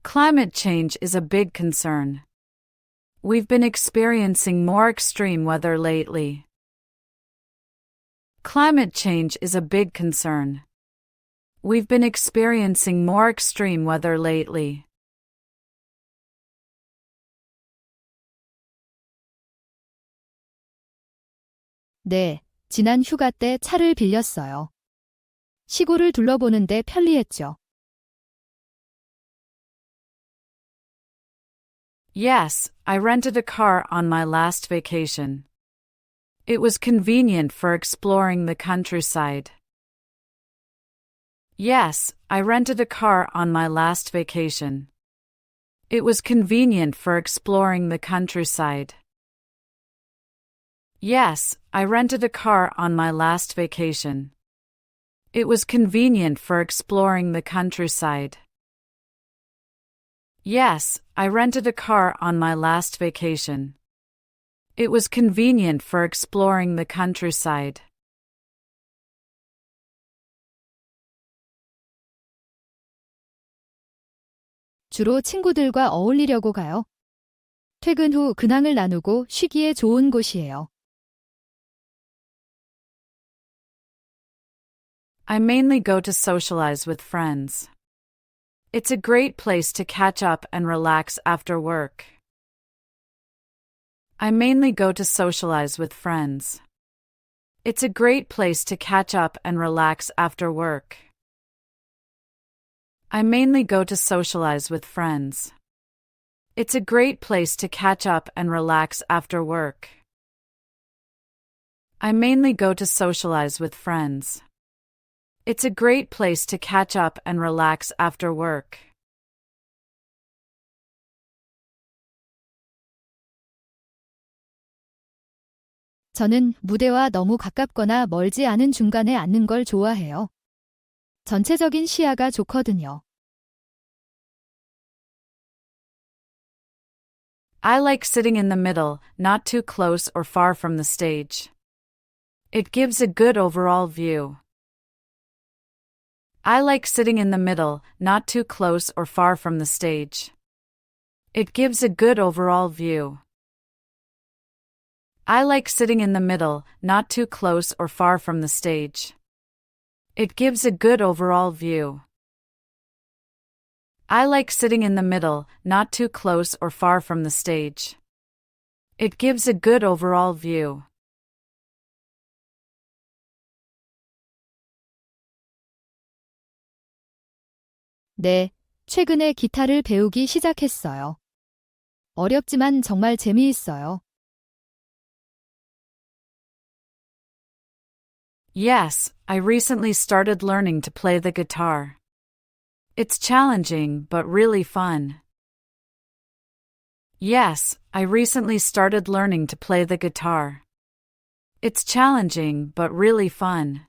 Climate change is a big concern. We've been experiencing more extreme weather lately. Climate change is a big concern. We've been experiencing more extreme weather lately. 네, 지난 휴가 때 차를 빌렸어요. 시골을 둘러보는데 편리했죠. Yes, I rented a car on my last vacation. It was convenient for exploring the countryside. Yes, I rented a car on my last vacation. It was convenient for exploring the countryside. Yes, I rented a car on my last vacation. It was convenient for exploring the countryside. Yes, I rented a car on my last vacation. It was convenient for exploring the countryside. 주로 친구들과 어울리려고 가요. 퇴근 후 근황을 나누고 쉬기에 좋은 곳이에요. I mainly go to socialize with friends. It's a great place to catch up and relax after work. I mainly go to socialize with friends. It's a great place to catch up and relax after work. I mainly go to socialize with friends. It's a great place to catch up and relax after work. I mainly go to socialize with friends. It's a great place to catch up and relax after work. 저는 무대와 너무 가깝거나 멀지 않은 중간에 앉는 걸 좋아해요. 전체적인 시야가 좋거든요. I like sitting in the middle, not too close or far from the stage. It gives a good overall view. I like sitting in the middle, not too close or far from the stage. It gives a good overall view. I like sitting in the middle, not too close or far from the stage. It gives a good overall view. I like sitting in the middle, not too close or far from the stage. It gives a good overall view. 네, 최근에 기타를 배우기 시작했어요. 어렵지만 정말 재미있어요. Yes, I recently started learning to play the guitar. It's challenging but really fun. Yes, I recently started learning to play the guitar. It's challenging but really fun.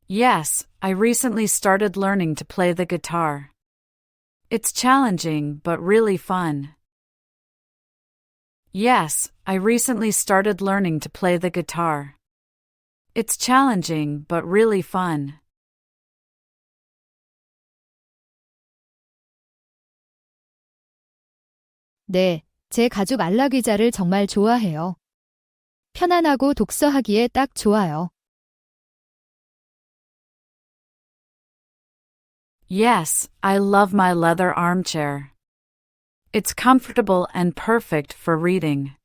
Yes, I recently started learning to play the guitar. It's challenging but really fun. Yes, I recently started learning to play the guitar. It's challenging but really fun. 네, 제 가죽 안락의자를 정말 좋아해요. 편안하고 독서하기에 딱 좋아요. Yes, I love my leather armchair. It's comfortable and perfect for reading.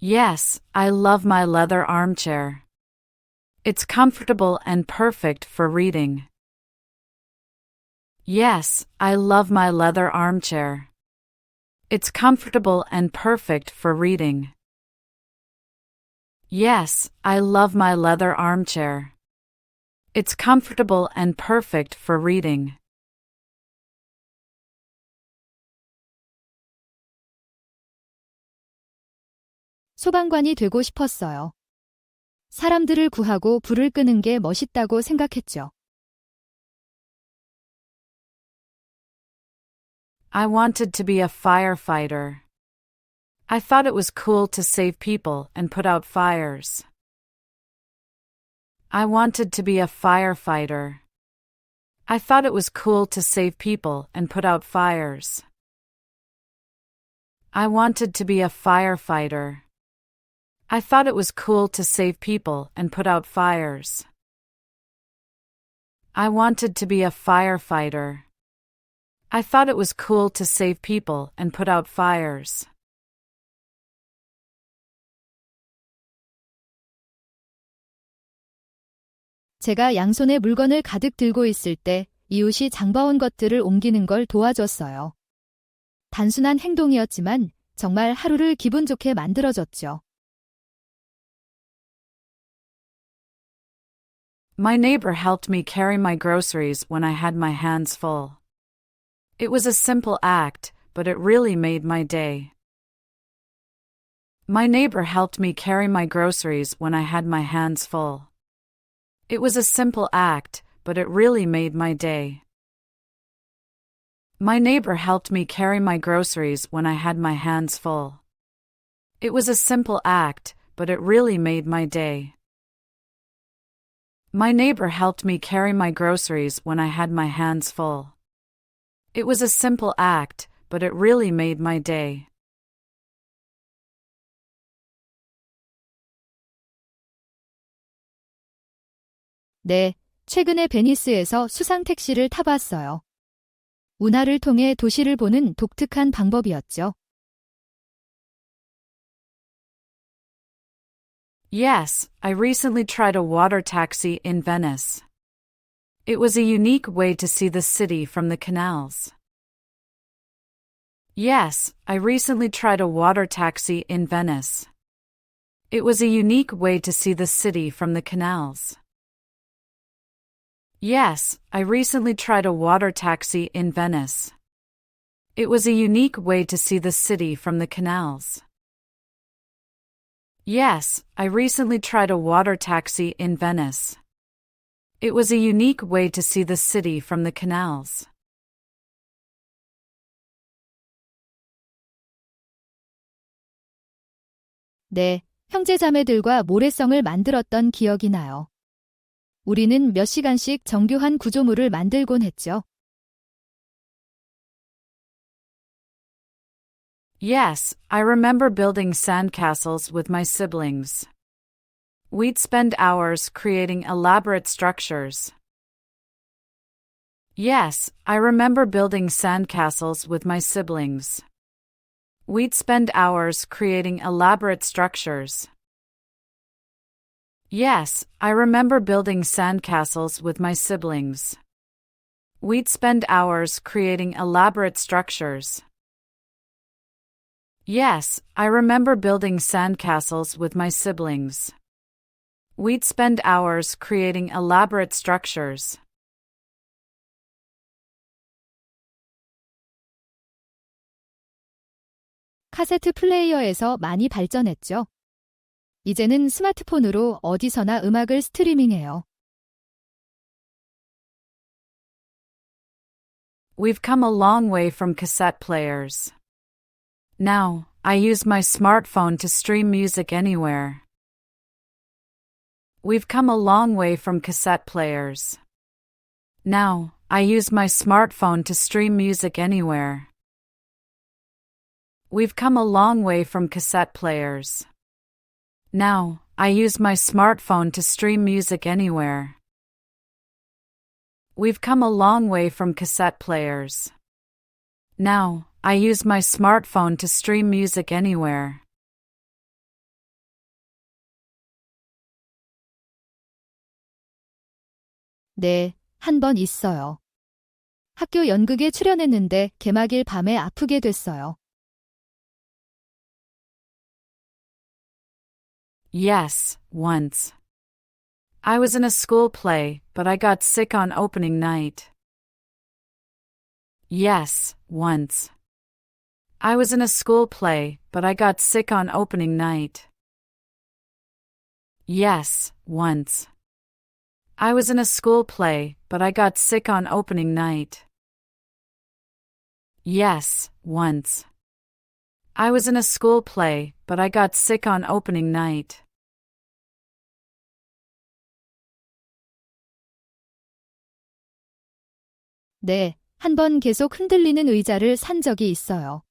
Yes, I love my leather armchair. It's comfortable and perfect for reading. Yes, I love my leather armchair. It's comfortable and perfect for reading. Yes, I love my leather armchair. It's comfortable and perfect for reading. 소방관이 되고 싶었어요. 사람들을 구하고 불을 끄는 게 멋있다고 생각했죠. I wanted to be a firefighter. I thought it was cool to save people and put out fires. I wanted to be a firefighter. I thought it was cool to save people and put out fires. I wanted to be a firefighter. I thought it was cool to save people and put out fires. I wanted to be a firefighter. I thought it was cool to save people and put out fires. 제가 양손에 물건을 가득 들고 있을 때 이웃이 장봐온 것들을 옮기는 걸 도와줬어요. 단순한 행동이었지만 정말 하루를 기분 좋게 만들어줬죠. My neighbor helped me carry my groceries when I had my hands full. It was a simple act, but it really made my day. My neighbor helped me carry my groceries when I had my hands full. It was a simple act, but it really made my day. My neighbor helped me carry my groceries when I had my hands full. It was a simple act, but it really made my day. My neighbor helped me carry my groceries when I had my hands full. It was a simple act, but it really made my day. 네, 최근에 베니스에서 수상 택시를 타봤어요. 운하를 통해 도시를 보는 독특한 방법이었죠. Yes, I recently tried a water taxi in Venice. It was a unique way to see the city from the canals. Yes, I recently tried a water taxi in Venice. It was a unique way to see the city from the canals. Yes, I recently tried a water taxi in Venice. It was a unique way to see the city from the canals. Yes, I recently tried a water taxi in Venice. It was a unique way to see the city from the canals. 네, 형제자매들과 모래성을 만들었던 기억이 나요. 우리는 몇 시간씩 정교한 구조물을 만들곤 했죠. Yes, I remember building sandcastles with my siblings. We'd spend hours creating elaborate structures. Yes, I remember building sandcastles with my siblings. We'd spend hours creating elaborate structures. Yes, I remember building sandcastles with my siblings. We'd spend hours creating elaborate structures. Yes, I remember building sandcastles with my siblings. We'd spend hours creating elaborate structures. 카세트 플레이어에서 많이 발전했죠. 이제는 스마트폰으로 어디서나 음악을 스트리밍해요. We've come a long way from cassette players. Now, I use my smartphone to stream music anywhere. We've come a long way from cassette players. Now, I use my smartphone to stream music anywhere. We've come a long way from cassette players. Now, I use my smartphone to stream music anywhere. We've come a long way from cassette players. Now, I use my smartphone to stream music anywhere. 네, 한 번 있어요. 학교 연극에 출연했는데 개막일 밤에 아프게 됐어요. Yes, once. I was in a school play, but I got sick on opening night. Yes, once. I was in a school play, but I got sick on opening night. Yes, once. I was in a school play, but I got sick on opening night. Yes, once. I was in a school play, but I got sick on opening night. 네, 한 번 계속 흔들리는 의자를 산 적이 있어요.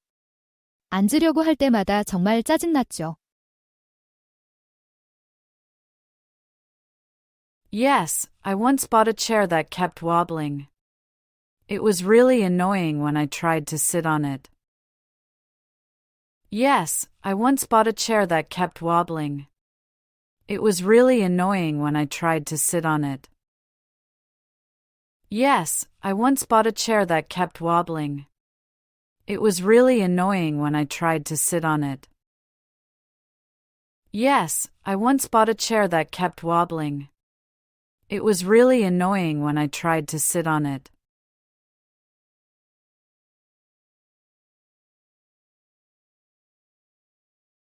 앉으려고 할 때마다 정말 짜증났죠. Yes, I once bought a chair that kept wobbling. It was really annoying when I tried to sit on it. Yes, I once bought a chair that kept wobbling. It was really annoying when I tried to sit on it. Yes, I once bought a chair that kept wobbling. It was really annoying when I tried to sit on it. Yes, I once bought a chair that kept wobbling. It was really annoying when I tried to sit on it.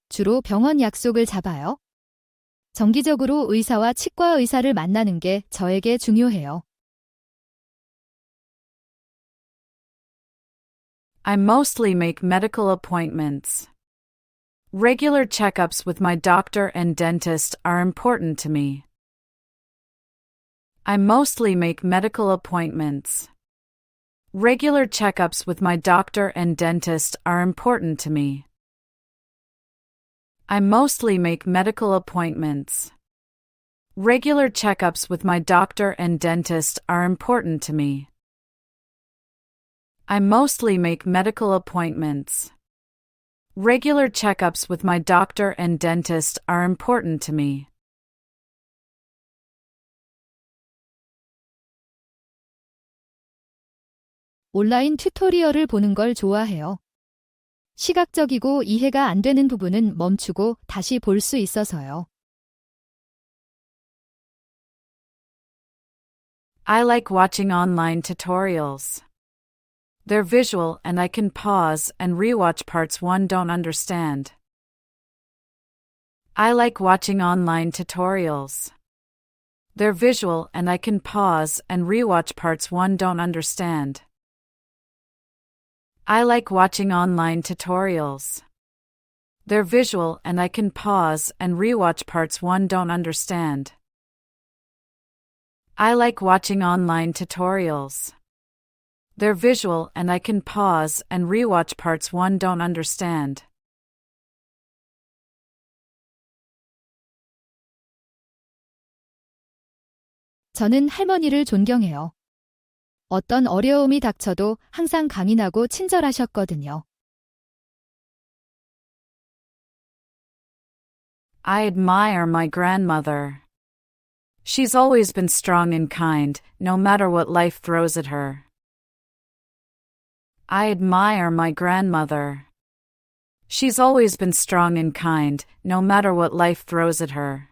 주로 병원 약속을 잡아요. 정기적으로 의사와 치과 의사를 만나는 게 저에게 중요해요. I mostly make medical appointments. Regular checkups with my doctor and dentist are important to me. I mostly make medical appointments. Regular checkups with my doctor and dentist are important to me. I mostly make medical appointments. Regular checkups with my doctor and dentist are important to me. I mostly make medical appointments. Regular checkups with my doctor and dentist are important to me. 온라인 튜토리얼을 보는 걸 좋아해요. 시각적이고 이해가 안 되는 부분은 멈추고 다시 볼 수 있어서요. I like watching online tutorials. They're visual and I can pause and rewatch parts one don't understand. I like watching online tutorials. They're visual and I can pause and rewatch parts one don't understand. I like watching online tutorials. They're visual and I can pause and rewatch parts one don't understand. I like watching online tutorials. They're visual and I can pause and rewatch parts one don't understand. 저는 할머니를 존경해요. 어떤 어려움이 닥쳐도 항상 강인하고 친절하셨거든요. I admire my grandmother. She's always been strong and kind, no matter what life throws at her. I admire my grandmother. She's always been strong and kind, no matter what life throws at her.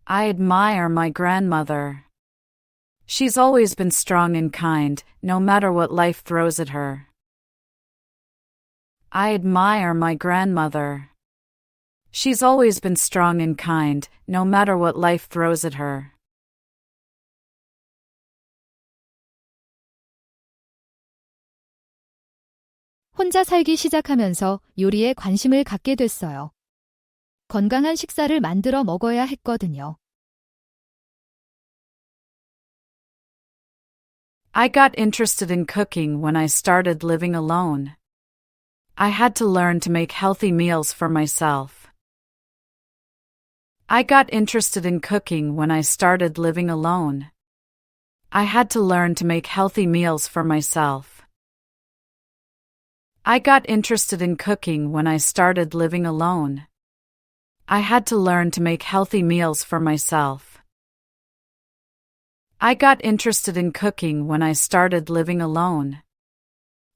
I admire my grandmother. She's always been strong and kind, no matter what life throws at her. I admire my grandmother. She's always been strong and kind, no matter what life throws at her. 혼자 살기 시작하면서 요리에 관심을 갖게 됐어요. 건강한 식사를 만들어 먹어야 했거든요. I got interested in cooking when I started living alone. I had to learn to make healthy meals for myself. I got interested in cooking when I started living alone. I had to learn to make healthy meals for myself. I got interested in cooking when I started living alone. I had to learn to make healthy meals for myself. I got interested in cooking when I started living alone.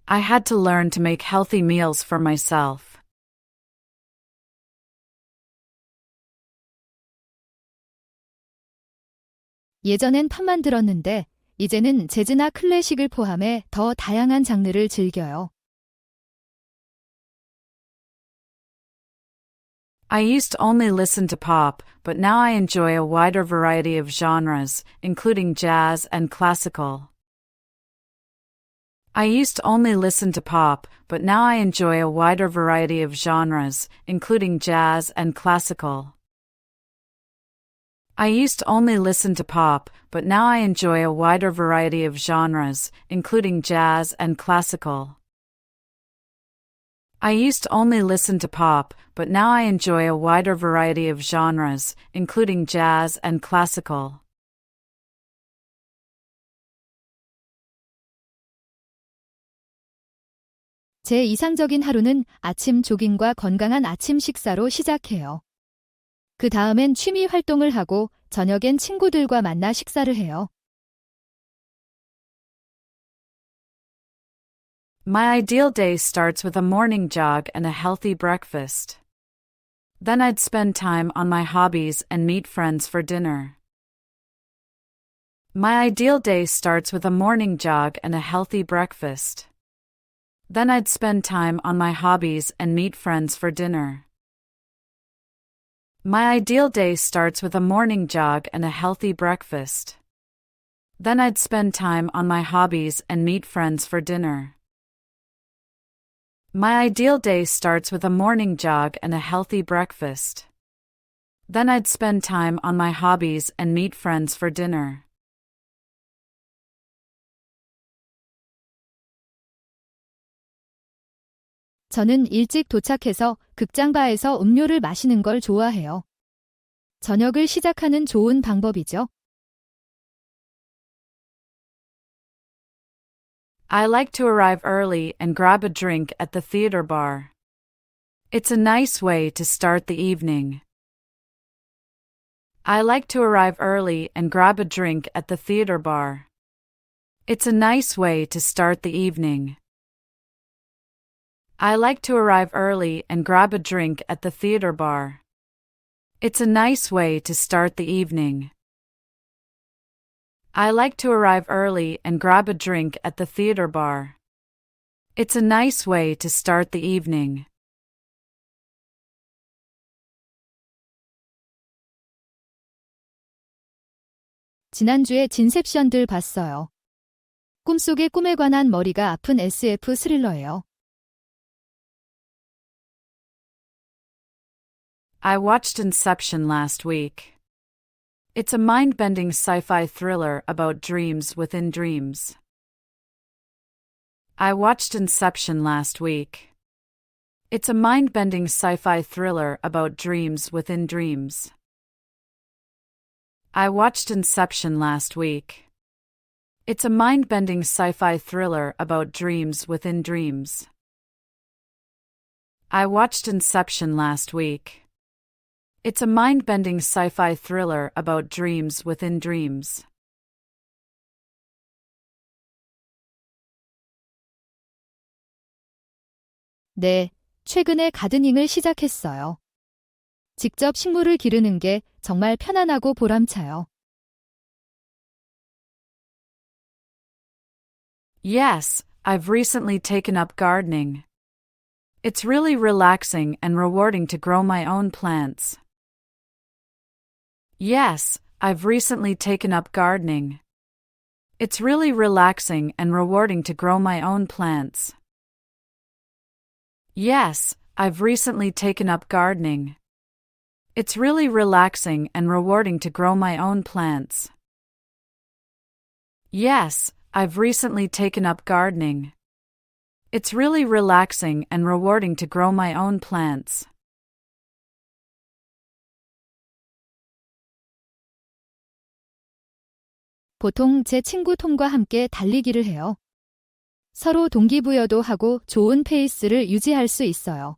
I had to learn to make healthy meals for myself. 예전엔 팝만 들었는데 이제는 재즈나 클래식을 포함해 더 다양한 장르를 즐겨요. I used to only listen to pop, but now I enjoy a wider variety of genres, including jazz and classical. I used to only listen to pop, but now I enjoy a wider variety of genres, including jazz and classical. I used to only listen to pop, but now I enjoy a wider variety of genres, including jazz and classical. I used to only listen to pop, but now I enjoy a wider variety of genres, including jazz and classical. 제 이상적인 하루는 아침 조깅과 건강한 아침 식사로 시작해요. 그 다음엔 취미 활동을 하고 저녁엔 친구들과 만나 식사를 해요. My ideal day starts with a morning jog and a healthy breakfast. Then I'd spend time on my hobbies and meet friends for dinner. My ideal day starts with a morning jog and a healthy breakfast. Then I'd spend time on my hobbies and meet friends for dinner. My ideal day starts with a morning jog and a healthy breakfast. Then I'd spend time on my hobbies and meet friends for dinner. My ideal day starts with a morning jog and a healthy breakfast. Then I'd spend time on my hobbies and meet friends for dinner. 저는 일찍 도착해서 극장바에서 음료를 마시는 걸 좋아해요. 저녁을 시작하는 좋은 방법이죠. I like to arrive early and grab a drink at the theater bar. It's a nice way to start the evening. I like to arrive early and grab a drink at the theater bar. It's a nice way to start the evening. I like to arrive early and grab a drink at the theater bar. It's a nice way to start the evening. I like to arrive early and grab a drink at the theater bar. It's a nice way to start the evening. 지난주에 진셉션들 봤어요. 꿈속의 꿈에 관한 머리가 아픈 SF 스릴러예요. I watched Inception last week. It's a mind-bending sci-fi thriller about dreams within dreams. I watched Inception last week. It's a mind-bending sci-fi thriller about dreams within dreams. I watched Inception last week. It's a mind-bending sci-fi thriller about dreams within dreams. I watched Inception last week. It's a mind-bending sci-fi thriller about dreams within dreams. 네, 최근에 가드닝을 시작했어요. 직접 식물을 기르는 게 정말 편안하고 보람차요. Yes, I've recently taken up gardening. It's really relaxing and rewarding to grow my own plants. Yes, I've recently taken up gardening. It's really relaxing and rewarding to grow my own plants. Yes, I've recently taken up gardening. It's really relaxing and rewarding to grow my own plants. Yes, I've recently taken up gardening. It's really relaxing and rewarding to grow my own plants. 보통 제 친구 톰과 함께 달리기를 해요. 서로 동기부여도 하고 좋은 페이스를 유지할 수 있어요.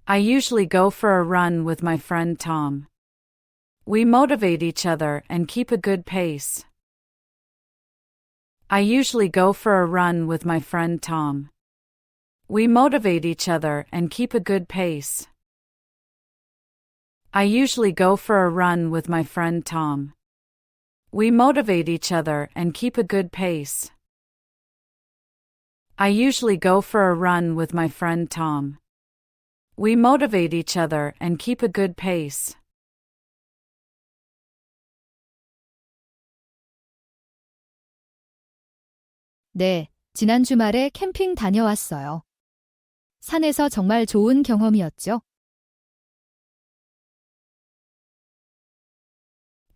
I usually go for a run with my friend Tom. We motivate each other and keep a good pace. I usually go for a run with my friend Tom. We motivate each other and keep a good pace. I usually go for a run with my friend Tom. We motivate each other and keep a good pace. I usually go for a run with my friend Tom. We motivate each other and keep a good pace. 네, 지난 주말에 캠핑 다녀왔어요. 산에서 정말 좋은 경험이었죠.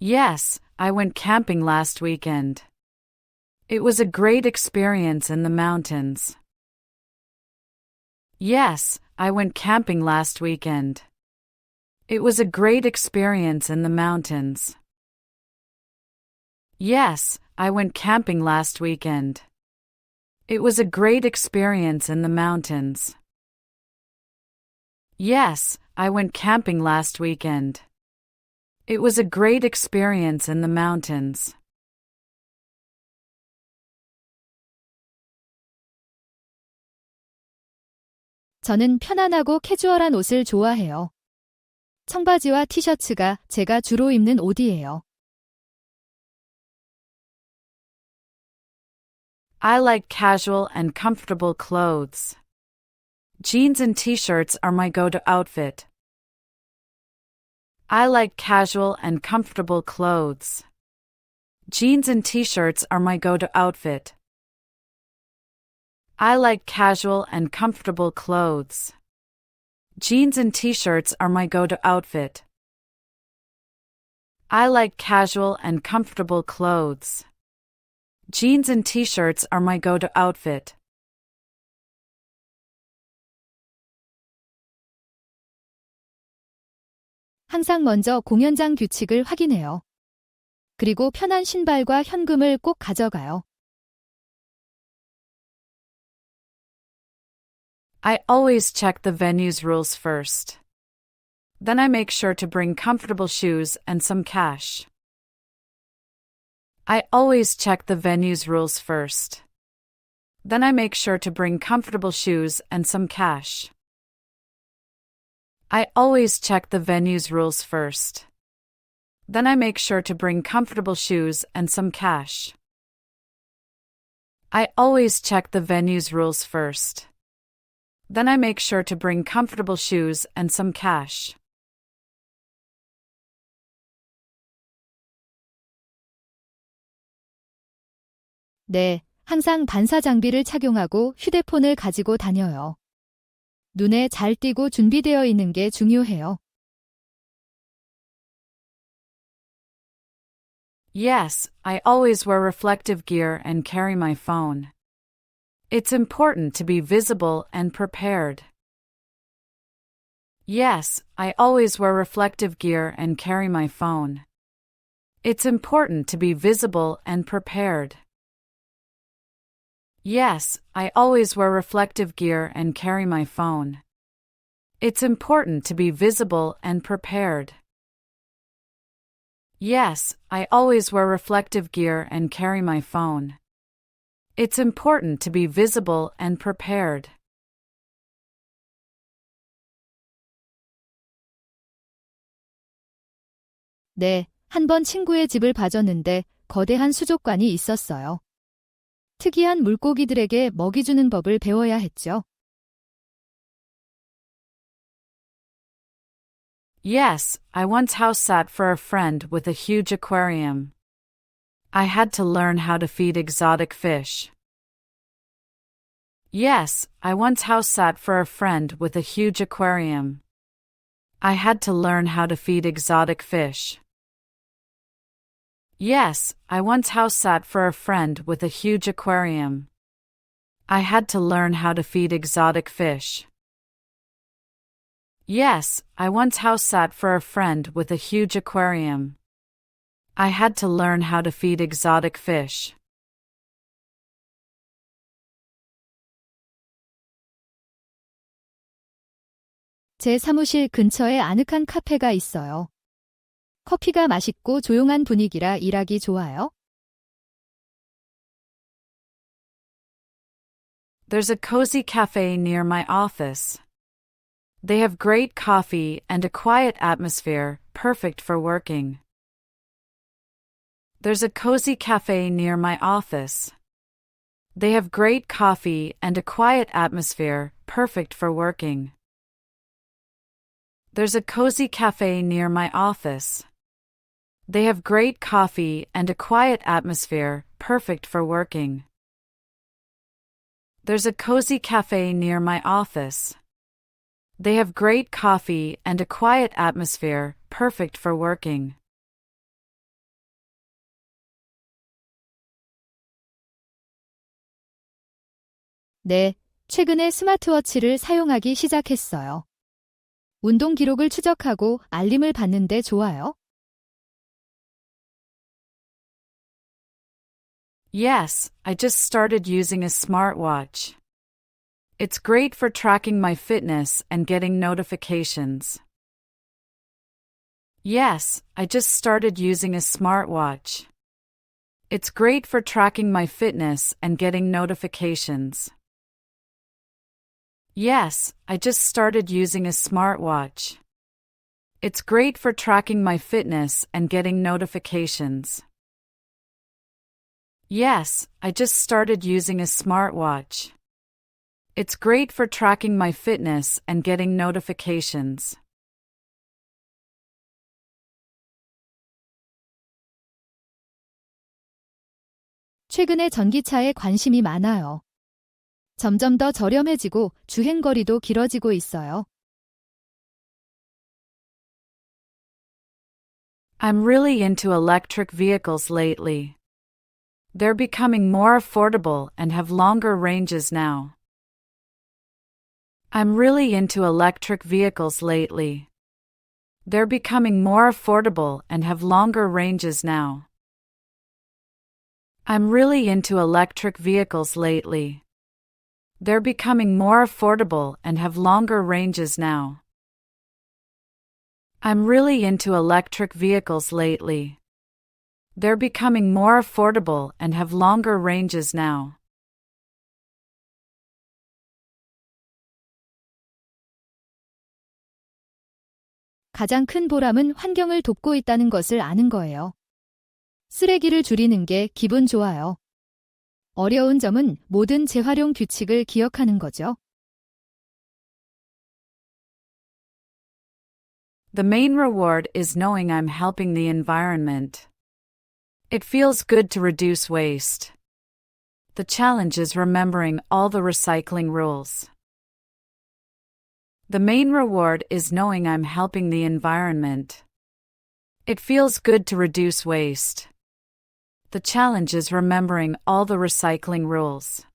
Yes, I went camping last weekend. It was a great experience in the mountains. Yes, I went camping last weekend. It was a great experience in the mountains. Yes, I went camping last weekend. It was a great experience in the mountains. Yes, I went camping last weekend. It was a great experience in the mountains. 저는 편안하고 캐주얼한 옷을 좋아해요. 청바지와 티셔츠가 제가 주로 입는 옷이에요. I like casual and comfortable clothes. Jeans and t-shirts are my go-to outfit. I like casual and comfortable clothes. Jeans and t-shirts are my go-to outfit. I like casual and comfortable clothes. Jeans and t-shirts are my go-to outfit. I like casual and comfortable clothes. Jeans and t-shirts are my go-to outfit. 항상 먼저 공연장 규칙을 확인해요. 그리고 편한 신발과 현금을 꼭 가져가요. I always check the venue's rules first. Then I make sure to bring comfortable shoes and some cash. I always check the venue's rules first. Then I make sure to bring comfortable shoes and some cash. I always check the venue's rules first. Then I make sure to bring comfortable shoes and some cash. I always check the venue's rules first. Then I make sure to bring comfortable shoes and some cash. 네, 항상 반사 장비를 착용하고 휴대폰을 가지고 다녀요. 눈에 잘 띄고 준비되어 있는 게 중요해요. Yes, I always wear reflective gear and carry my phone. It's important to be visible and prepared. Yes, I always wear reflective gear and carry my phone. It's important to be visible and prepared. Yes, I always wear reflective gear and carry my phone. It's important to be visible and prepared. Yes, I always wear reflective gear and carry my phone. It's important to be visible and prepared. 네, 한 번 친구의 집을 봐줬는데 거대한 수족관이 있었어요. 특이한 물고기들에게 먹이 주는 법을 배워야 했죠. Yes, I once house sat for a friend with a huge aquarium. I had to learn how to feed exotic fish. Yes, I once house sat for a friend with a huge aquarium. I had to learn how to feed exotic fish. Yes, I once house sat for a friend with a huge aquarium. I had to learn how to feed exotic fish. Yes, I once house sat for a friend with a huge aquarium. I had to learn how to feed exotic fish. 제 사무실 근처에 아늑한 카페가 있어요. 커피가 맛있고 조용한 분위기라 일하기 좋아요. There's a cozy cafe near my office. They have great coffee and a quiet atmosphere, perfect for working. There's a cozy cafe near my office. They have great coffee and a quiet atmosphere, perfect for working. There's a cozy cafe near my office. They have great coffee and a quiet atmosphere, perfect for working. There's a cozy cafe near my office. They have great coffee and a quiet atmosphere, perfect for working. 네, 최근에 스마트워치를 사용하기 시작했어요. 운동 기록을 추적하고 알림을 받는데 좋아요. Yes, I just started using a smartwatch. It's great for tracking my fitness and getting notifications. Yes, I just started using a smartwatch. It's great for tracking my fitness and getting notifications. Yes, I just started using a smartwatch. It's great for tracking my fitness and getting notifications. Yes, I just started using a smartwatch. It's great for tracking my fitness and getting notifications. 최근에 전기차에 관심이 많아요. 점점 더 저렴해지고 주행거리도 길어지고 있어요. I'm really into electric vehicles lately. They're becoming more affordable and have longer ranges now. I'm really into electric vehicles lately. They're becoming more affordable and have longer ranges now. I'm really into electric vehicles lately. They're becoming more affordable and have longer ranges now. I'm really into electric vehicles lately. They're becoming more affordable and have longer ranges now. 가장 큰 보람은 환경을 돕고 있다는 것을 아는 거예요. 쓰레기를 줄이는 게 기분 좋아요. 어려운 점은 모든 재활용 규칙을 기억하는 거죠. The main reward is knowing I'm helping the environment. It feels good to reduce waste. The challenge is remembering all the recycling rules. The main reward is knowing I'm helping the environment. It feels good to reduce waste. The challenge is remembering all the recycling rules.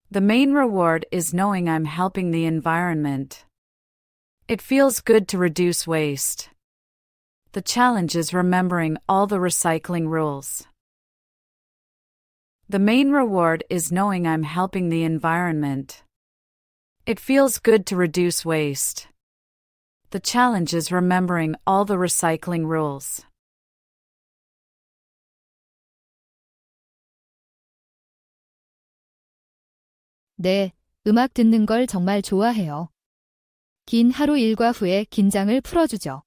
The main reward is knowing I'm helping the environment. It feels good to reduce waste. The challenge is remembering all the recycling rules. The main reward is knowing I'm helping the environment. It feels good to reduce waste. The challenge is remembering all the recycling rules. 네, 음악 듣는 걸 정말 좋아해요. 긴 하루 일과 후에 긴장을 풀어주죠.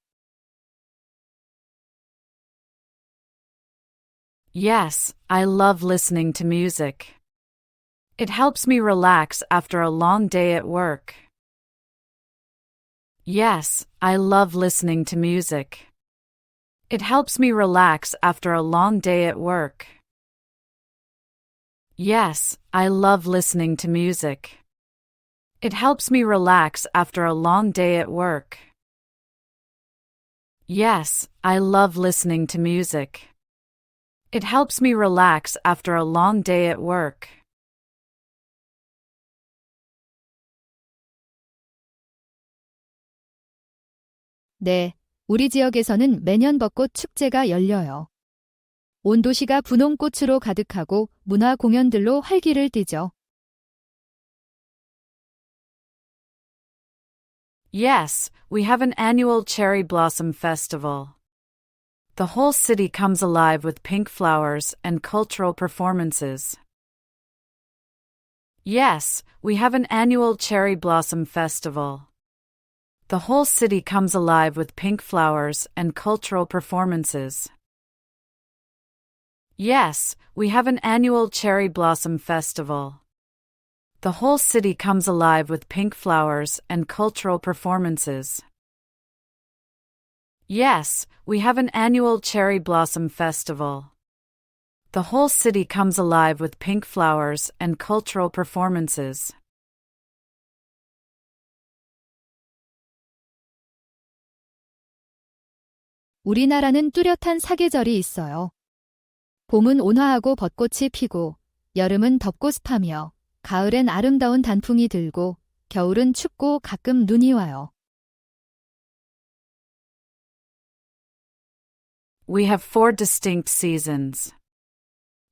Yes, I love listening to music. It helps me relax after a long day at work. Yes, I love listening to music. It helps me relax after a long day at work. Yes, I love listening to music. It helps me relax after a long day at work. Yes, I love listening to music. It helps me relax after a long day at work. 네, 우리 지역에서는 매년 벚꽃 축제가 열려요. 온 도시가 분홍꽃으로 가득하고 문화 공연들로 활기를 띠죠. Yes, we have an annual cherry blossom festival. The whole city comes alive with pink flowers and cultural performances. Yes, we have an annual cherry blossom festival. The whole city comes alive with pink flowers and cultural performances. Yes, we have an annual cherry blossom festival. The whole city comes alive with pink flowers and cultural performances. Yes, we have an annual cherry blossom festival. The whole city comes alive with pink flowers and cultural performances. 우리나라는 뚜렷한 사계절이 있어요. 봄은 온화하고 벚꽃이 피고 여름은 덥고 습하며 가을엔 아름다운 단풍이 들고 겨울은 춥고 가끔 눈이 와요. We have 4 distinct seasons.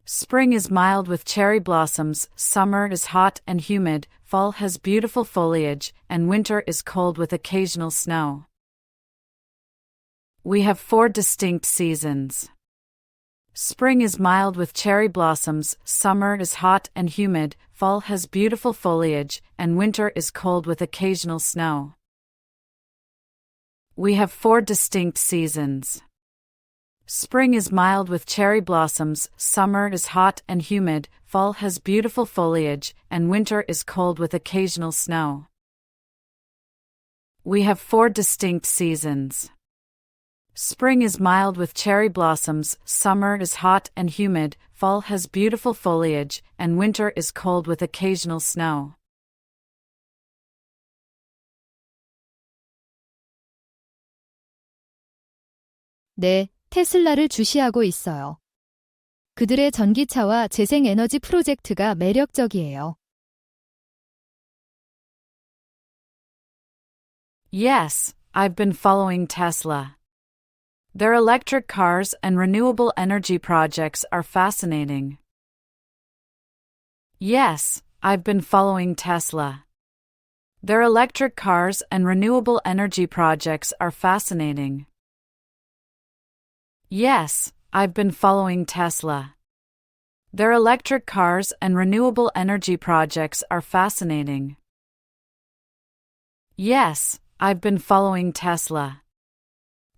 Spring is mild with cherry blossoms, summer is hot and humid, fall has beautiful foliage, and winter is cold with occasional snow. We have 4 distinct seasons. Spring is mild with cherry blossoms, summer is hot and humid, fall has beautiful foliage, and winter is cold with occasional snow. We have 4 distinct seasons. Spring is mild with cherry blossoms, summer is hot and humid, fall has beautiful foliage, and winter is cold with occasional snow. We have 4 distinct seasons. Spring is mild with cherry blossoms, summer is hot and humid, fall has beautiful foliage, and winter is cold with occasional snow. 네, 테슬라를 주시하고 있어요. 그들의 전기차와 재생에너지 프로젝트가 매력적이에요. Yes, I've been following Tesla. Their electric cars and renewable energy projects are fascinating. Yes, I've been following Tesla. Their electric cars and renewable energy projects are fascinating. Yes, I've been following Tesla. Their electric cars and renewable energy projects are fascinating. Yes, I've been following Tesla.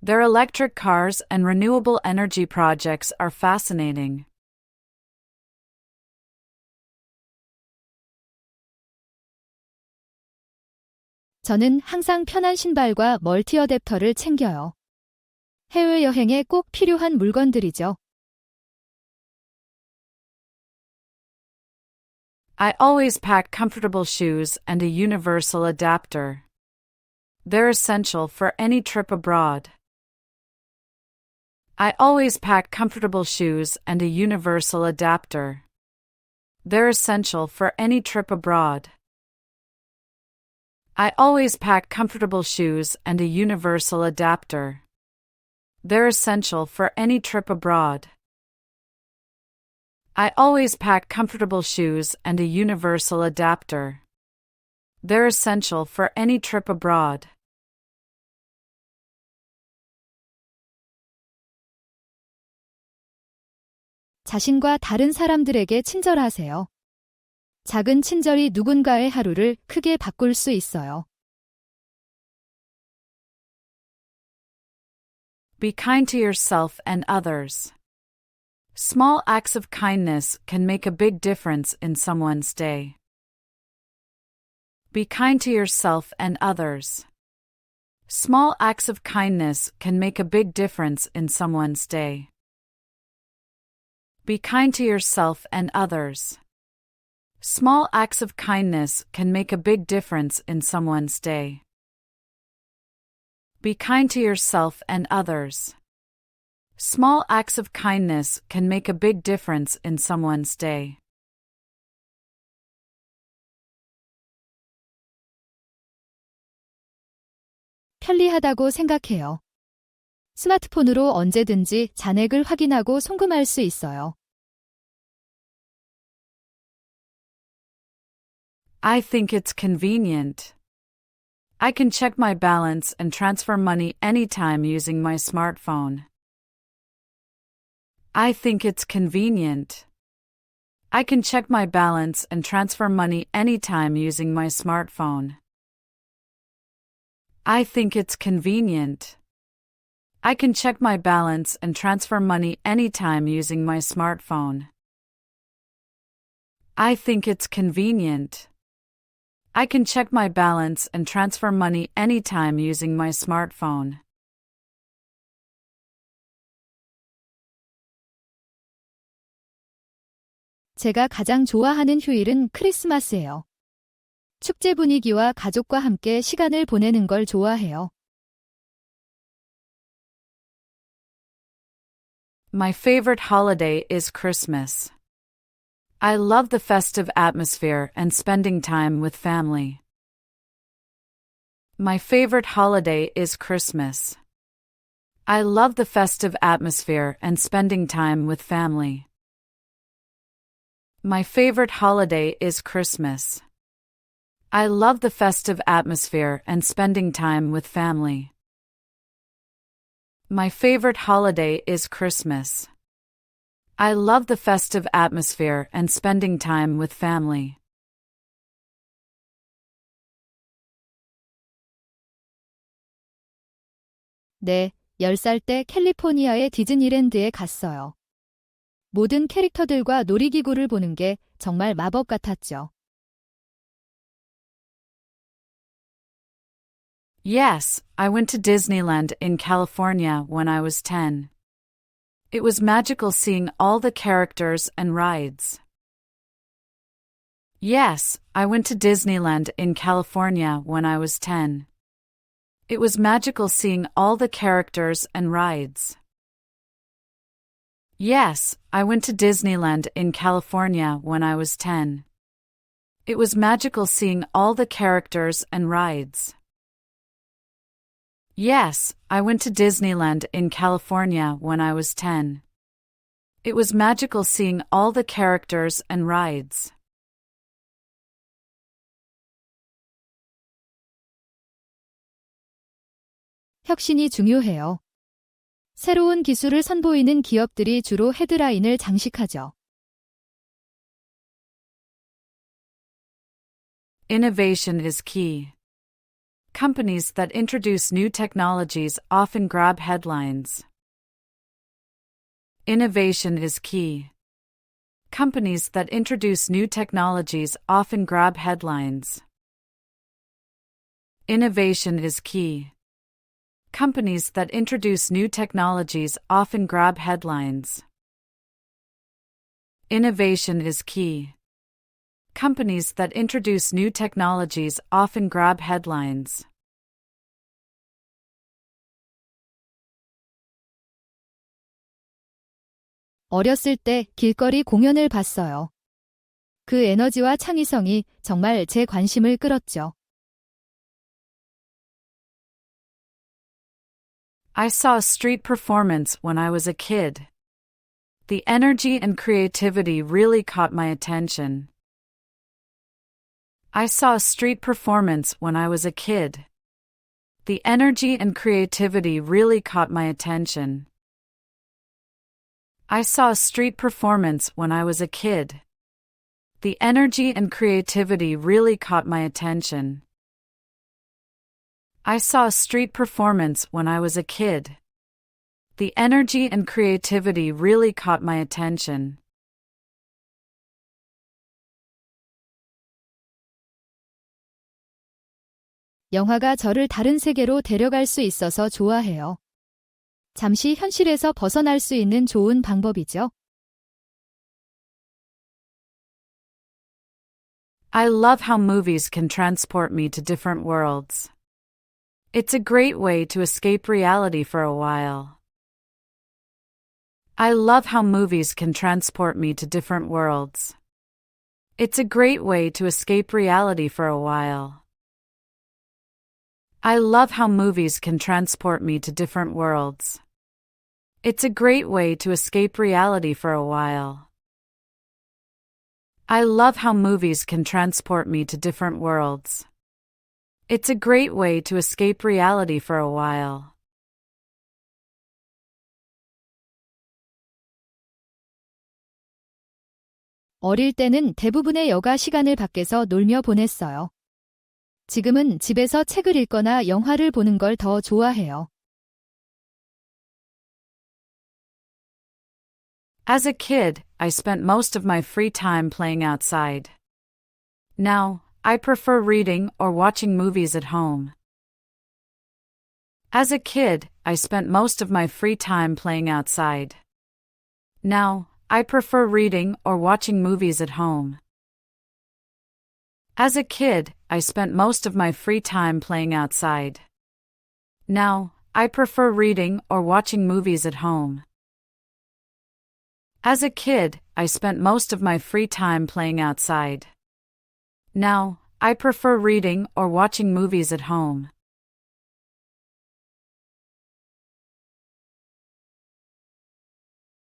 Their electric cars and renewable energy projects are fascinating. 저는 항상 편한 신발과 멀티 어댑터를 챙겨요. 해외여행에 꼭 필요한 물건들이죠. I always pack comfortable shoes and a universal adapter. They're essential for any trip abroad. I always pack comfortable shoes and a universal adapter. They're essential for any trip abroad. I always pack comfortable shoes and a universal adapter. They're essential for any trip abroad. I always pack comfortable shoes and a universal adapter. They're essential for any trip abroad. 자신과 다른 사람들에게 친절하세요. 작은 친절이 누군가의 하루를 크게 바꿀 수 있어요. Be kind to yourself and others. Small acts of kindness can make a big difference in someone's day. Be kind to yourself and others. Small acts of kindness can make a big difference in someone's day. Be kind to yourself and others. Small acts of kindness can make a big difference in someone's day. Be kind to yourself and others. Small acts of kindness can make a big difference in someone's day. 편리하다고 생각해요. 스마트폰으로 언제든지 잔액을 확인하고 송금할 수 있어요. I think it's convenient. I can check my balance and transfer money anytime using my smartphone. I think it's convenient. I can check my balance and transfer money anytime using my smartphone. I think it's convenient. I can check my balance and transfer money anytime using my smartphone. I think it's convenient. I can check my balance and transfer money anytime using my smartphone. 제가 가장 좋아하는 휴일은 크리스마스예요. 축제 분위기와 가족과 함께 시간을 보내는 걸 좋아해요. My favorite holiday is Christmas. I love the festive atmosphere and spending time with family. My favorite holiday is Christmas. I love the festive atmosphere and spending time with family. My favorite holiday is Christmas. I love the festive atmosphere and spending time with family. My favorite holiday is Christmas. I love the festive atmosphere and spending time with family. 네, 10살 때 캘리포니아의 디즈니랜드에 갔어요. 모든 캐릭터들과 놀이기구를 보는 게 정말 마법 같았죠. Yes, I went to Disneyland in California when I was 10. It was magical seeing all the characters and rides. Yes, I went to Disneyland in California when I was 10. It was magical seeing all the characters and rides. Yes, I went to Disneyland in California when I was 10. It was magical seeing all the characters and rides. Yes, I went to Disneyland in California when I was 10. It was magical seeing all the characters and rides. 혁신이 중요해요. 새로운 기술을 선보이는 기업들이 주로 헤드라인을 장식하죠. Innovation is key. Companies that introduce new technologies often grab headlines. Innovation is key. Companies that introduce new technologies often grab headlines. Innovation is key. Companies that introduce new technologies often grab headlines. Innovation is key. Companies that introduce new technologies often grab headlines. 어렸을 때 길거리 공연을 봤어요. 그 에너지와 창의성이 정말 제 관심을 끌었죠. I saw a street performance when I was a kid. The energy and creativity really caught my attention. I saw a street performance when I was a kid. The energy and creativity really caught my attention. I saw a street performance when I was a kid. The energy and creativity really caught my attention. I saw a street performance when I was a kid. The energy and creativity really caught my attention. 영화가 저를 다른 세계로 데려갈 수 있어서 좋아해요. 잠시 현실에서 벗어날 수 있는 좋은 방법이죠. I love how movies can transport me to different worlds. It's a great way to escape reality for a while. I love how movies can transport me to different worlds. It's a great way to escape reality for a while. I love how movies can transport me to different worlds. It's a great way to escape reality for a while. I love how movies can transport me to different worlds. It's a great way to escape reality for a while. 어릴 때는 대부분의 여가 시간을 밖에서 놀며 보냈어요. 지금은 집에서 책을 읽거나 영화를 보는 걸 더 좋아해요. As a kid, I spent most of my free time playing outside. Now, I prefer reading or watching movies at home. As a kid, I spent most of my free time playing outside. Now, I prefer reading or watching movies at home. As a kid, I spent most of my free time playing outside. Now, I prefer reading or watching movies at home. As a kid, I spent most of my free time playing outside. Now, I prefer reading or watching movies at home.